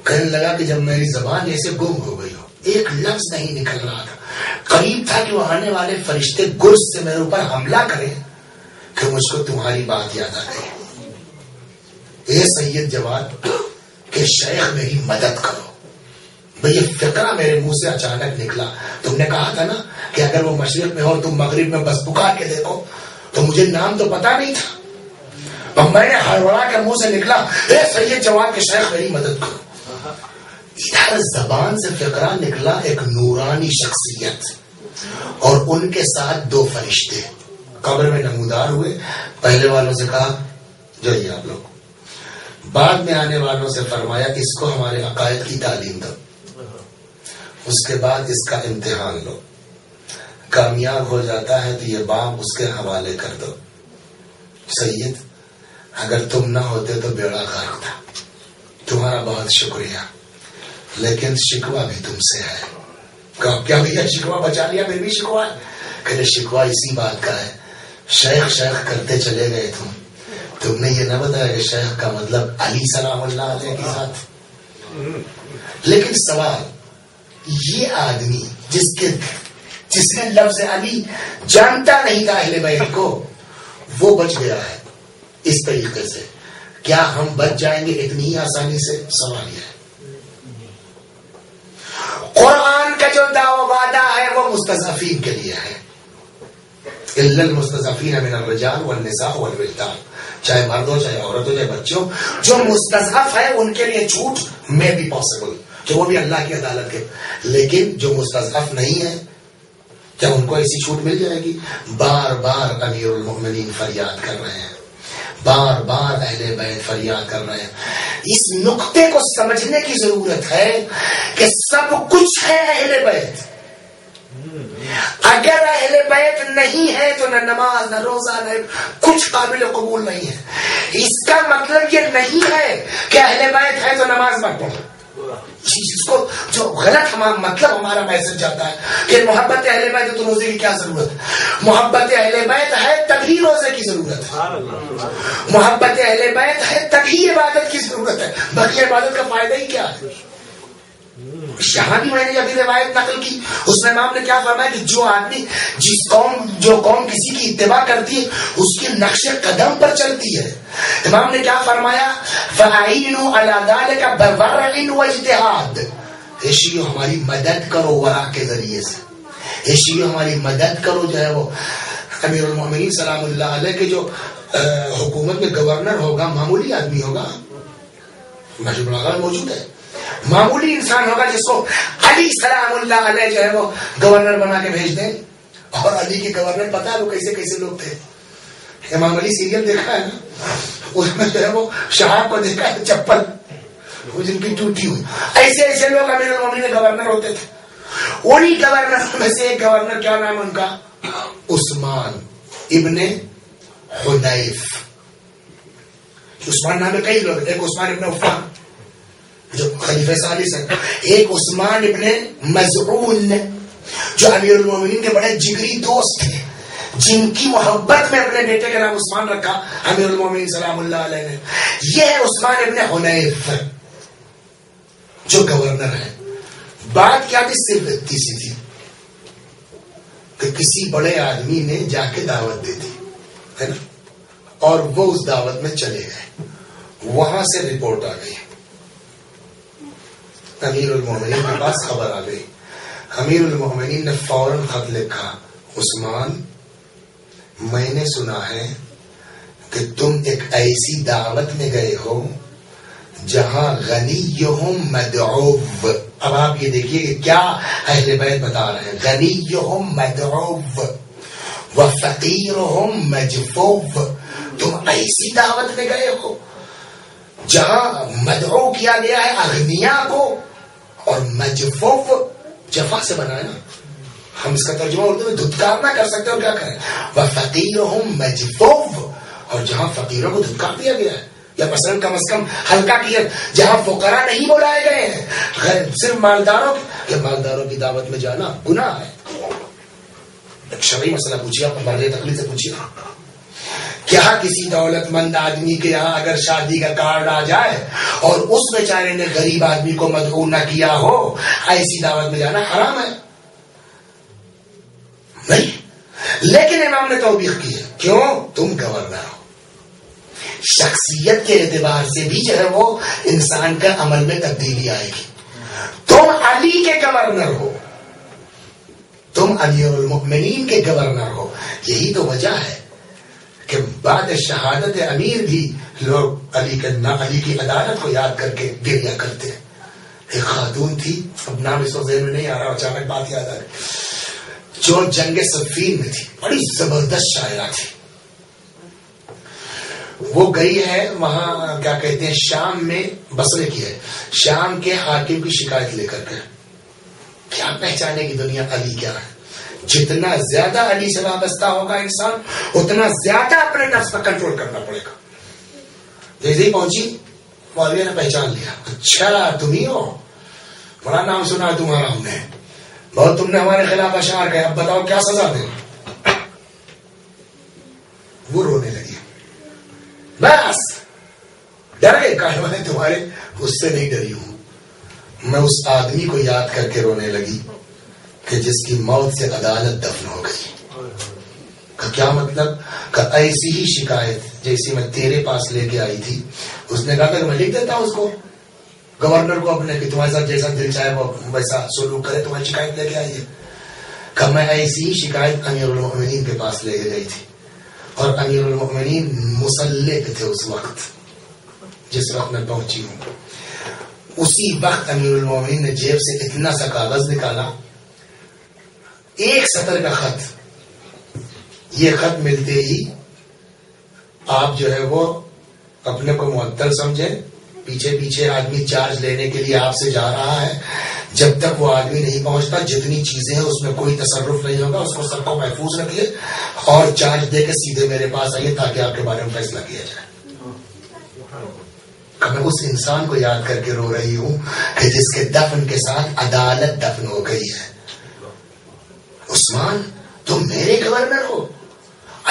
کہنے لگا کہ جب میری زبان ایسے گم ہو گئی ہو، ایک لفظ نہیں نکل رہا تھا، قریب تھا کہ وہ آنے والے فرشتے گرز سے میرے اوپر حملہ کریں کہ مجھ کو تمہاری بات یاد آ گئی. اے سید جواد کہ شیخ میری مدد کرو. بھئی یہ فقرہ میرے منہ سے اچانک نکلا. تم نے کہا تھا نا کہ اگر وہ مشرق میں ہو تم مغرب میں، بس پکار کے دیکھو. تو مجھے نام تو پتا نہیں تھا، اور میں نے ہڑبڑا کے منہ سے نکلا، اے سید جواد کے شیخ میری مدد کرو. ادھر زبان سے فقرہ نکلا ایک نورانی شخصیت، اور ان کے ساتھ دو فرشتے قبر میں نمودار ہوئے. پہلے والوں سے کہا جائیے آپ لوگ. بعد میں آنے والوں سے فرمایا اس کو ہمارے عقائد کی تعلیم دو، اس کے بعد اس کا امتحان لو، کامیاب ہو جاتا ہے تو یہ باغ اس کے حوالے کر دو. سید اگر تم نہ ہوتے تو بیڑا غرق تھا. تمہارا بہت شکریہ، لیکن شکوہ بھی تم سے ہے. کیا بھیا شکوہ بچا لیا؟ پھر بھی شکوہ ہے. کہ شکوہ اسی بات کا ہے، شیخ کرتے چلے گئے. تم نے یہ نہ بتایا کہ شیخ کا مطلب علی سلام اللہ علیہ کے ساتھ. لیکن سوال، یہ آدمی جس نے لفظ علی جانتا نہیں تھا اہل بیت کو، وہ بچ گیا ہے اس طریقے سے، کیا ہم بچ جائیں گے اتنی ہی آسانی سے؟ سوال یہ ہے. قرآن کا جو دعویٰ وعدہ ہے وہ مستضعفین کے لیے ہے. الا المستضعفین من الرجال والنساء والولدان، چاہے مرد ہو، چاہے عورت ہو، چاہے بچوں. جو مستضعف ہے ان کے لیے چھوٹ میں بھی پاسبل، کہ وہ بھی اللہ کی عدالت کے. لیکن جو مستضعف نہیں ہے، کیا ان کو ایسی چھوٹ مل جائے گی؟ بار بار امیر المؤمنین فریاد کر رہے ہیں، بار بار اہل بیت فریاد کر رہے ہیں. اس نقطے کو سمجھنے کی ضرورت ہے کہ سب کچھ ہے اہل بیت. اگر اہل بیت نہیں ہے تو نہ نماز، نہ روزہ، نہ کچھ قابل قبول نہیں ہے. اس کا مطلب یہ نہیں ہے کہ اہل بیت ہے تو نماز مت پڑھو. اس کو جو غلط مطلب ہمارا میسج جاتا ہے کہ محبت اہل بیت ہے تو روزے کی کیا ضرورت ہے. محبت اہل بیت ہے تبھی روزے کی ضرورت ہے، محبت اہل بیت ہے تبھی عبادت کی ضرورت ہے. باقی عبادت کا فائدہ ہی کیا ہے؟ یہاں بھی میں نے ابھی روایت نقل کی، اس میں امام نے کیا فرمایا کہ جو آدمی جو قوم کسی کی اتباع کرتی ہے اس کے نقش قدم پر چلتی ہے. امام نے کیا فرمایا؟ فَأَعِينُوا عَلَى ذَلِكَ بِوَرْعٍ وَاجْتِهَادٍ. اے شیعو ہماری مدد کرو ورع کے ذریعے سے. اے شیعو ہماری مدد کرو. جو ہے وہ امیر المؤمنین سلام اللہ علیہ کے جو حکومت میں گورنر ہوگا، معمولی آدمی ہوگا، مسجد الحرام موجود ہے، معمولی انسان ہوگا جس کو علی سلام اللہ علیہ جو ہے وہ گورنر بنا کے بھیج دیں. اور علی کے گورنر پتا ہے وہ کیسے کیسے لوگ تھے. امام علی سیریل دیکھا ہے نا، اس میں جو ہے وہ شہاب کو دیکھا ہے چپل وہ جن کی ٹوٹی ہوئی. ایسے ایسے لوگ امیر المومنین گورنر ہوتے تھے. انہی گورنر میں سے ایک گورنر، کیا نام ان کا؟ عثمان ابن حنیف. عثمان نام ہے کئی لوگ، ایک عثمان ابن عفان جو خلیفہ ثالث ہے. ایک عثمان ابن مظعون جو امیر المومنین کے بڑے جگری دوست تھے, جن کی محبت میں اپنے بیٹے کا نام عثمان رکھا امیر المومنین سلام اللہ علیہ نے. یہ ہے عثمان ابن حنیف جو گورنر ہے. بات کیا تھی؟ صرف اتنی سی تھی کہ کسی بڑے آدمی نے جا کے دعوت دے دی ہے نا, اور وہ اس دعوت میں چلے گئے. وہاں سے رپورٹ آ گئی, امیر المومنین کے پاس خبر آ گئی. امیر المومنین نے فوراً خط لکھا, عثمان میں نے سنا ہے کہ تم ایک ایسی دعوت میں گئے ہو جہاں غنیہم مدعو. اب آپ یہ دیکھیے کہ کیا اہل بیت بتا رہے ہیں, غنیہم مدعو وفقیرہم مجفوف. تم ایسی دعوت میں گئے ہو جہاں مدعو کیا گیا ہے اغنیا کو, اور مجفوف جفا سے بنا ہے نا, ہم اس کا ترجمہ اردو میں دھتکار نہ کر سکتے اور کیا کریں, وفقیرہم مجفوف, اور جہاں فقیروں کو دھتکار دیا گیا ہے, یا مثلا کم از کم ہلکا کیا جہاں فقراء نہیں بلائے گئے ہیں, صرف مالداروں کہ مالداروں کی دعوت میں جانا گناہ ہے. ایک شرعی مسئلہ پوچھیے, آپ بارے تقلید سے پوچھیے, کیا کسی دولت مند آدمی کے یہاں اگر شادی کا کارڈ آ جائے اور اس بیچارے نے غریب آدمی کو مدعو نہ کیا ہو, ایسی دعوت میں جانا حرام ہے؟ نہیں. لیکن امام نے توبیخ کی ہے, کیوں؟ تم گورنر ہو, شخصیت کے اعتبار سے بھی جو ہے وہ انسان کا عمل میں تبدیلی آئے گی. تم علی کے گورنر ہو, تم امیر المؤمنین کے گورنر ہو. یہی تو وجہ ہے کہ بعد شہادت امیر بھی لوگ علی کی عدالت کو یاد کر کے گریہ کرتے ہیں. ایک خاتون تھی, اب نام اس وقت ذہن میں نہیں آ رہا, اچانک بات یاد آ رہی, جو جنگ صفین میں تھی, بڑی زبردست شاعرہ تھی. وہ گئی ہے وہاں کیا کہتے ہیں شام میں, بصرے کی ہے, شام کے حاکم کی شکایت لے کر کے. کیا پہچانے کی دنیا علی کیا ہے. جتنا زیادہ علی سے وابستہ ہوگا انسان اتنا زیادہ اپنے نفس پر کنٹرول کرنا پڑے گا. جیسے ہی پہنچی مولوی نے پہچان لیا, اچھا تم ہی ہو, بڑا نام سنا تمہارا ہم نے, بہت تم نے ہمارے خلاف اشعار کہے, اب بتاؤ کیا سزا دیں. وہ رونے لگی, بس ڈر گئے, کہا میں تمہارے اس سے نہیں ڈری ہوں, میں اس آدمی کو یاد کر کے رونے لگی کہ جس کی موت سے عدالت دفن ہو گئی. کا کیا مطلب؟ کہ ایسی ہی شکایت جیسی میں تیرے پاس لے کے آئی تھی, اس نے کہا کہ میں لکھ دیتا ہوں اس کو, گورنر کو اپنے, کہ تمہارے ساتھ جیسا دل چاہے وہ ویسا سلوک کرے, تمہاری شکایت لے کے آئی ہے. کہ میں ایسی ہی شکایت امیر المؤمنین کے پاس لے کے گئی تھی, اور امیر المؤمنین مسلح پہ تھے اس وقت جس وقت میں پہنچی ہوں. اسی وقت امیر المؤمنین نے جیب سے اتنا سا کاغذ نکالا, ایک سطر کا خط. یہ خط ملتے ہی آپ جو ہے وہ اپنے کو معطل سمجھے, پیچھے پیچھے آدمی چارج لینے کے لیے آپ سے جا رہا ہے, جب تک وہ آدمی نہیں پہنچتا جتنی چیزیں ہیں اس میں کوئی تصرف نہیں ہوگا, اس کو سب کو محفوظ رکھیے اور چارج دے کے سیدھے میرے پاس آئیے تاکہ آپ کے بارے میں فیصلہ کیا جائے. میں اس انسان کو یاد کر کے رو رہی ہوں کہ جس کے دفن کے ساتھ عدالت دفن ہو گئی ہے. عثمان تم میرے گورنر ہو,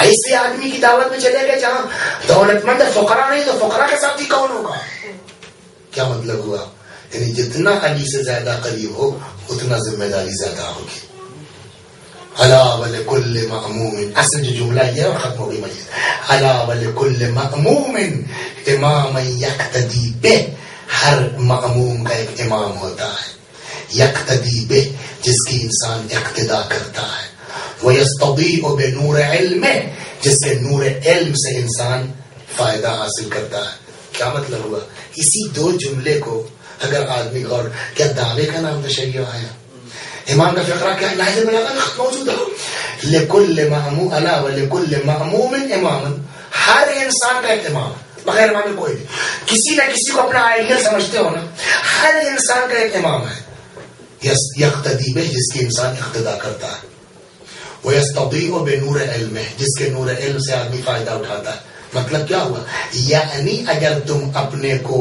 ایسے آدمی کی دعوت میں چلے گئے جہاں دولت مند فقراء نہیں, تو فقراء کے ساتھ ہی کون ہوگا. کیا مطلب ہوا؟ یعنی جتنا علی سے زیادہ قریب ہو اتنا ذمہ داری زیادہ ہوگی. الا ولکل مأموم, اصل جو جملہ یہ ہے اور ختم ہو گئی مجید. الا ولکل مأموم امام یقتدی بہ, ہر مأموم کا ایک امام ہوتا ہے, یقتدی بہ جس کی انسان اقتدا کرتا ہے, وَيَسْتَضِيءُ بِنُورِ عِلْمِ جس کے نور علم سے انسان فائدہ حاصل کرتا ہے. کیا مطلب ہوا؟ اسی دو جملے کو اگر آدمی غور, کیا دعوے کا نام تشیع ہے؟ امام کا فقرہ کیا ہے؟ لاحظ بلاغت موجود ہے. لِكُلِّ مَأْمُومٍ عَلَى وَلِكُلِّ مَأْمُومٍ امام, ہر انسان کا ایک امام, بغیر امام میں کوئی نہیں. کسی نہ کسی کو اپنا آئیڈیل سمجھتے ہو نا, ہر انسان کا ایک امام ہے. یقتدی بہ جس کی انسان اقتدا کرتا ہے, وَيَسْتَضِيءُ بِنُورِ عِلْمِهِ جس کے نور علم سے آدمی فائدہ اٹھاتا ہے. مطلب کیا ہوا؟ یعنی اگر تم اپنے کو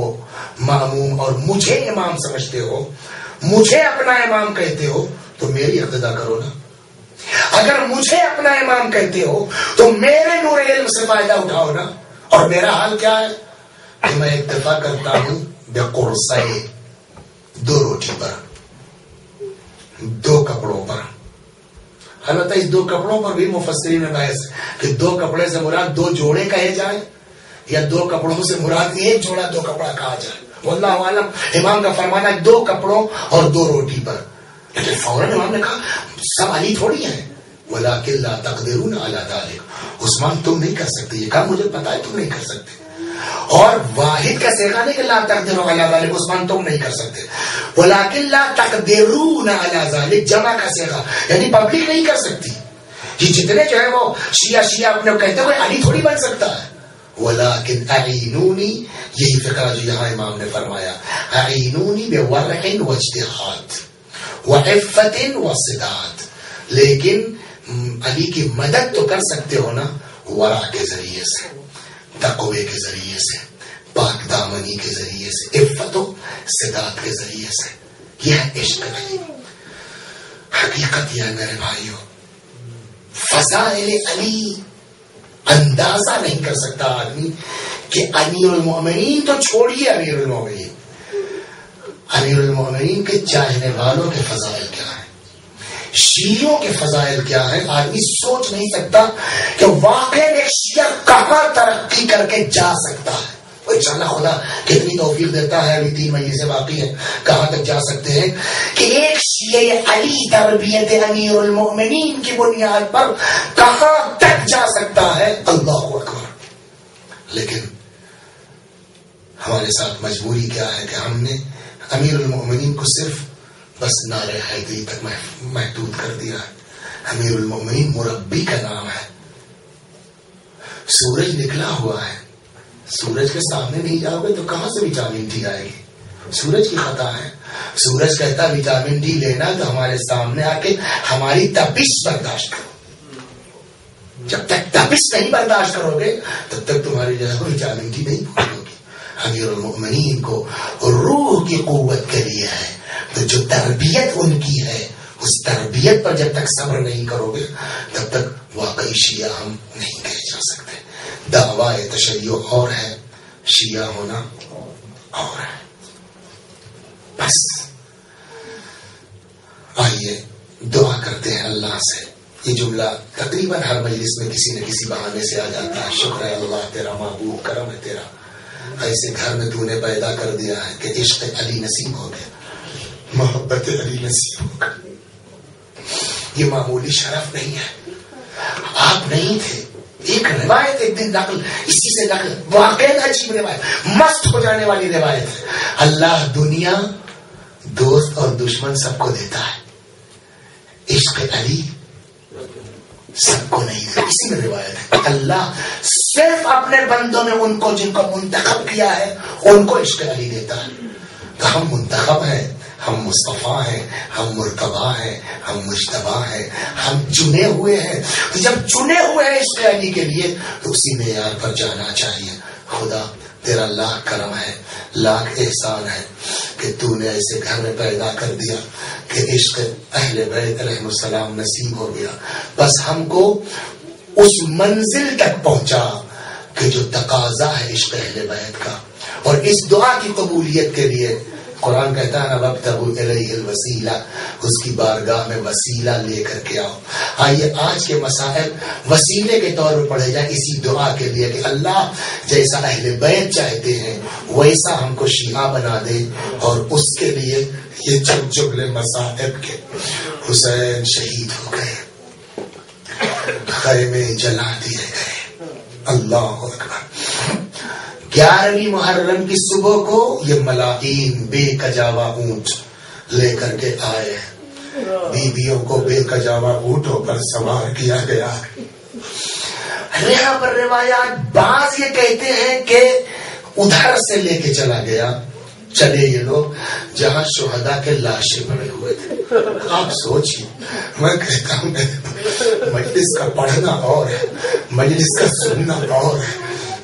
ماموم اور مجھے امام سمجھتے ہو، مجھے اپنا امام کہتے ہو، تو میری اقتدا کرو نا۔ اگر مجھے اپنا امام کہتے ہو تو میرے نور علم سے فائدہ اٹھاؤ نا۔ اور میرا حال کیا ہے کہ میں اکتفا کرتا ہوں بقرصے، 2 روٹی پر، 2 کپڑوں پر۔ البتہ اس 2 کپڑوں پر بھی مفسرین میں بحث کہ 2 کپڑے سے مراد 2 جوڑے کہے جائیں یا 2 کپڑوں سے مراد 1 جوڑا 2 کپڑا کہا جائے، واللہ عالم۔ امام کا فرمانا ہے 2 کپڑوں اور 2 روٹی پر، لیکن فوراً امام نے کہا سب علی تھوڑی ہیں، وَلَٰكِن لَا تَقْدِرُونَ عَلَىٰ ذَٰلِكَ، عثمان تم نہیں کر سکتے یہ کام، مجھے پتا ہے تم نہیں کر سکتے۔ اور واحد کا صیغہ نہیں کہ لا تقدروا علی ذلک، عثمان تم نہیں کر سکتے، ولیکن لا تقدرون علی ذلک جمع کا صیغہ، یعنی پبلک نہیں کر سکتی۔ یہ جتنے جو ہے وہ شیعہ اپنے کہتے ہوئے علی تھوڑی بن سکتا ہے۔ ولیکن اعینونی، یہی فقرہ جو یہاں امام نے فرمایا، اعینونی بورع واجتہاد وعفت وصداد، لیکن علی کی مدد تو کر سکتے ہو نا ورع کے ذریعے سے، تقوی کے ذریعے سے، پاک دامنی کے ذریعے سے، عفت و صدات کے ذریعے سے۔ یہ ہے عشق علی۔ حقیقت یہ ہے میرے بھائیو، فضائل علی اندازہ نہیں کر سکتا آدمی کہ امیر المومنین تو چھوڑیے، امیر المومنین، امیر المومنین کے چاہنے والوں کے فضائل کیا ہیں، شیعوں کے فضائل کیا ہیں، آدمی سوچ نہیں سکتا کہ واقعی ایک شیعہ کہاں ترقی کر کے جا سکتا ہے۔ انشاءاللہ خدا کتنی توفیق دیتا ہے، ابھی 3 مہینے سے باقی ہے، کہاں تک جا سکتے ہیں کہ ایک شیعہ علی تربیت امیر المومنین کی بنیاد پر کہاں تک جا سکتا ہے، اللہ اکبر۔ لیکن ہمارے ساتھ مجبوری کیا ہے کہ ہم نے امیر المومنین کو صرف بس نعرہ حیدری تک محدود کر دیا ہے۔ امیر المومنین مربی کا نام ہے۔ سورج نکلا ہوا ہے، سورج کے سامنے نہیں جاؤ گے تو کہاں سے وٹامن ڈی آئے گی؟ سورج کی خطا ہے۔ سورج کہتا وٹامن ڈی لینا تو ہمارے سامنے آ کے ہماری تپش برداشت کرو۔ جب تک تپش نہیں برداشت کرو گے تب تک تمہاری جو ہے وٹامن ڈی نہیں پوری ہوگی۔ امیر المؤمنین کو روح کی قوت کے لیے ہے، تو جو تربیت ان کی ہے اس تربیت پر جب تک صبر نہیں کرو گے تب تک واقعی شیعہ ہم نہیں کہے جا سکتے۔ دعوی تشیع اور ہے، شیعہ ہونا اور ہے۔ بس آئیے دعا کرتے ہیں اللہ سے۔ یہ جملہ تقریباً ہر مجلس میں کسی نہ کسی بہانے سے آ جاتا ہے، شکر ہے اللہ تیرا محبوب، کرم ہے تیرا، ایسے گھر میں تو نے پیدا کر دیا ہے کہ عشق علی نصیب ہو گیا، محبت علی نصیب ہو گیا۔ یہ معمولی شرف نہیں ہے، آپ نہیں تھے۔ ایک روایت ایک دن نقل، اسی سے نقل، واقعی عجیب روایت، مست ہو جانے والی روایت ہے۔ اللہ دنیا دوست اور دشمن سب کو دیتا ہے، عشق علی سب کو نہیں دیتا۔ اسی میں روایت ہے اللہ صرف اپنے بندوں میں ان کو جن کو منتخب کیا ہے ان کو عشق علی دیتا ہے۔ تو ہم منتخب ہیں، ہم مصطفیٰ ہیں، ہم مرتبہ ہیں، ہم مجتبہ ہیں، ہم چنے ہوئے ہیں۔ تو جب چنے ہوئے ہیں عشق علی کے لیے تو اسی معیار پر جانا چاہیے۔ خدا تیرا لاکھ کرم ہے، لاکھ احسان ہے کہ تو نے ایسے گھر میں پیدا کر دیا کہ عشق اہل بیت علیہ السلام نصیب ہو گیا۔ بس ہم کو اس منزل تک پہنچا کہ جو تقاضا ہے عشق اہل بیت کا، اور اس دعا کی قبولیت کے لیے قرآن کہتا ہے نا وابتغوا الیہ الوسیلہ، اس کی بارگاہ میں وسیلہ لے کر کے آؤ۔ آئیے آج کے مسائل وسیلے کے طور پر پڑھے جائیں اسی دعا کے لیے کہ اللہ جیسا اہل بیت چاہتے ہیں ویسا ہم کو شیعہ بنا دے، اور اس کے لیے یہ جملے مصائب کے حسین شہید ہو گئے، خیمے جلا دیے گئے، اللہ اکبر۔ 11ویں محرم کی صبح کو یہ ملائین بے کجاوا اونٹ لے کر کے آئے، بیویوں کو بے کجاوا اونٹوں پر سوار کیا گیا۔ یہاں پر روایات بعض یہ کہتے ہیں کہ ادھر سے لے کے چلا گیا، چلے یہ لوگ جہاں شہداء کے لاشیں پڑے ہوئے تھے۔ آپ سوچیے، میں کہتا ہوں مجلس کا پڑھنا اور ہے، مجلس کا سننا اور ہے،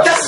10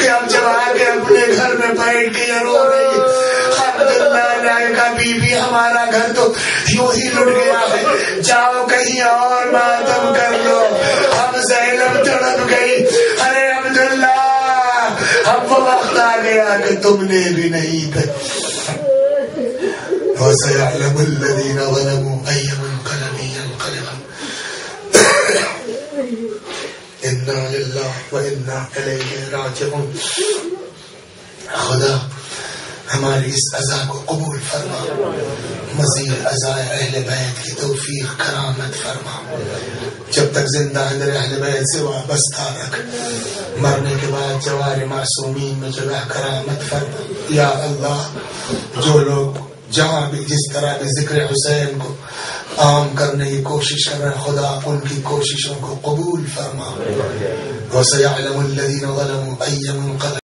کہ اب جب آ کے اپنے گھر میں بیٹھ کے رو رہی عبداللہ کا بی بی ہمارا گھر تو یوں ہی لٹ گیا ہے، جاؤ کہیں اور ماتم کر لو. اب زینب تڑپ گئی، ارے عبداللہ اب وہ وقت آ گیا کہ تم نے بھی نہیں تھے. وَسَيَعْلَمُ الَّذِينَ ظَلَمُوا أَيَّ مُنقَلَبٍ يَنقَلِبُونَ. اِنَّا لِلَّهِ وَإِنَّا إِلَيْهِ رَاجِعُونَ. خدا ہماری اس عزا کو قبول فرما، مزید عزائے اہل بیت کی توفیق کرامت فرما. جب تک زندہ اندر اہل بیت سے وابستہ رکھ، مرنے کے بعد جوار معصومین میں جگہ کرامت فرما. یا اللہ، جو لوگ جہاں بھی جس طرح بھی ذکر حسین کو عام کرنے کی کوشش کر رہے، خدا ان کی کوششوں کو قبول فرما. وَسَيَعْلَمُ الَّذِينَ ظَلَمُوا أَيَّ مُنقَلَبٍ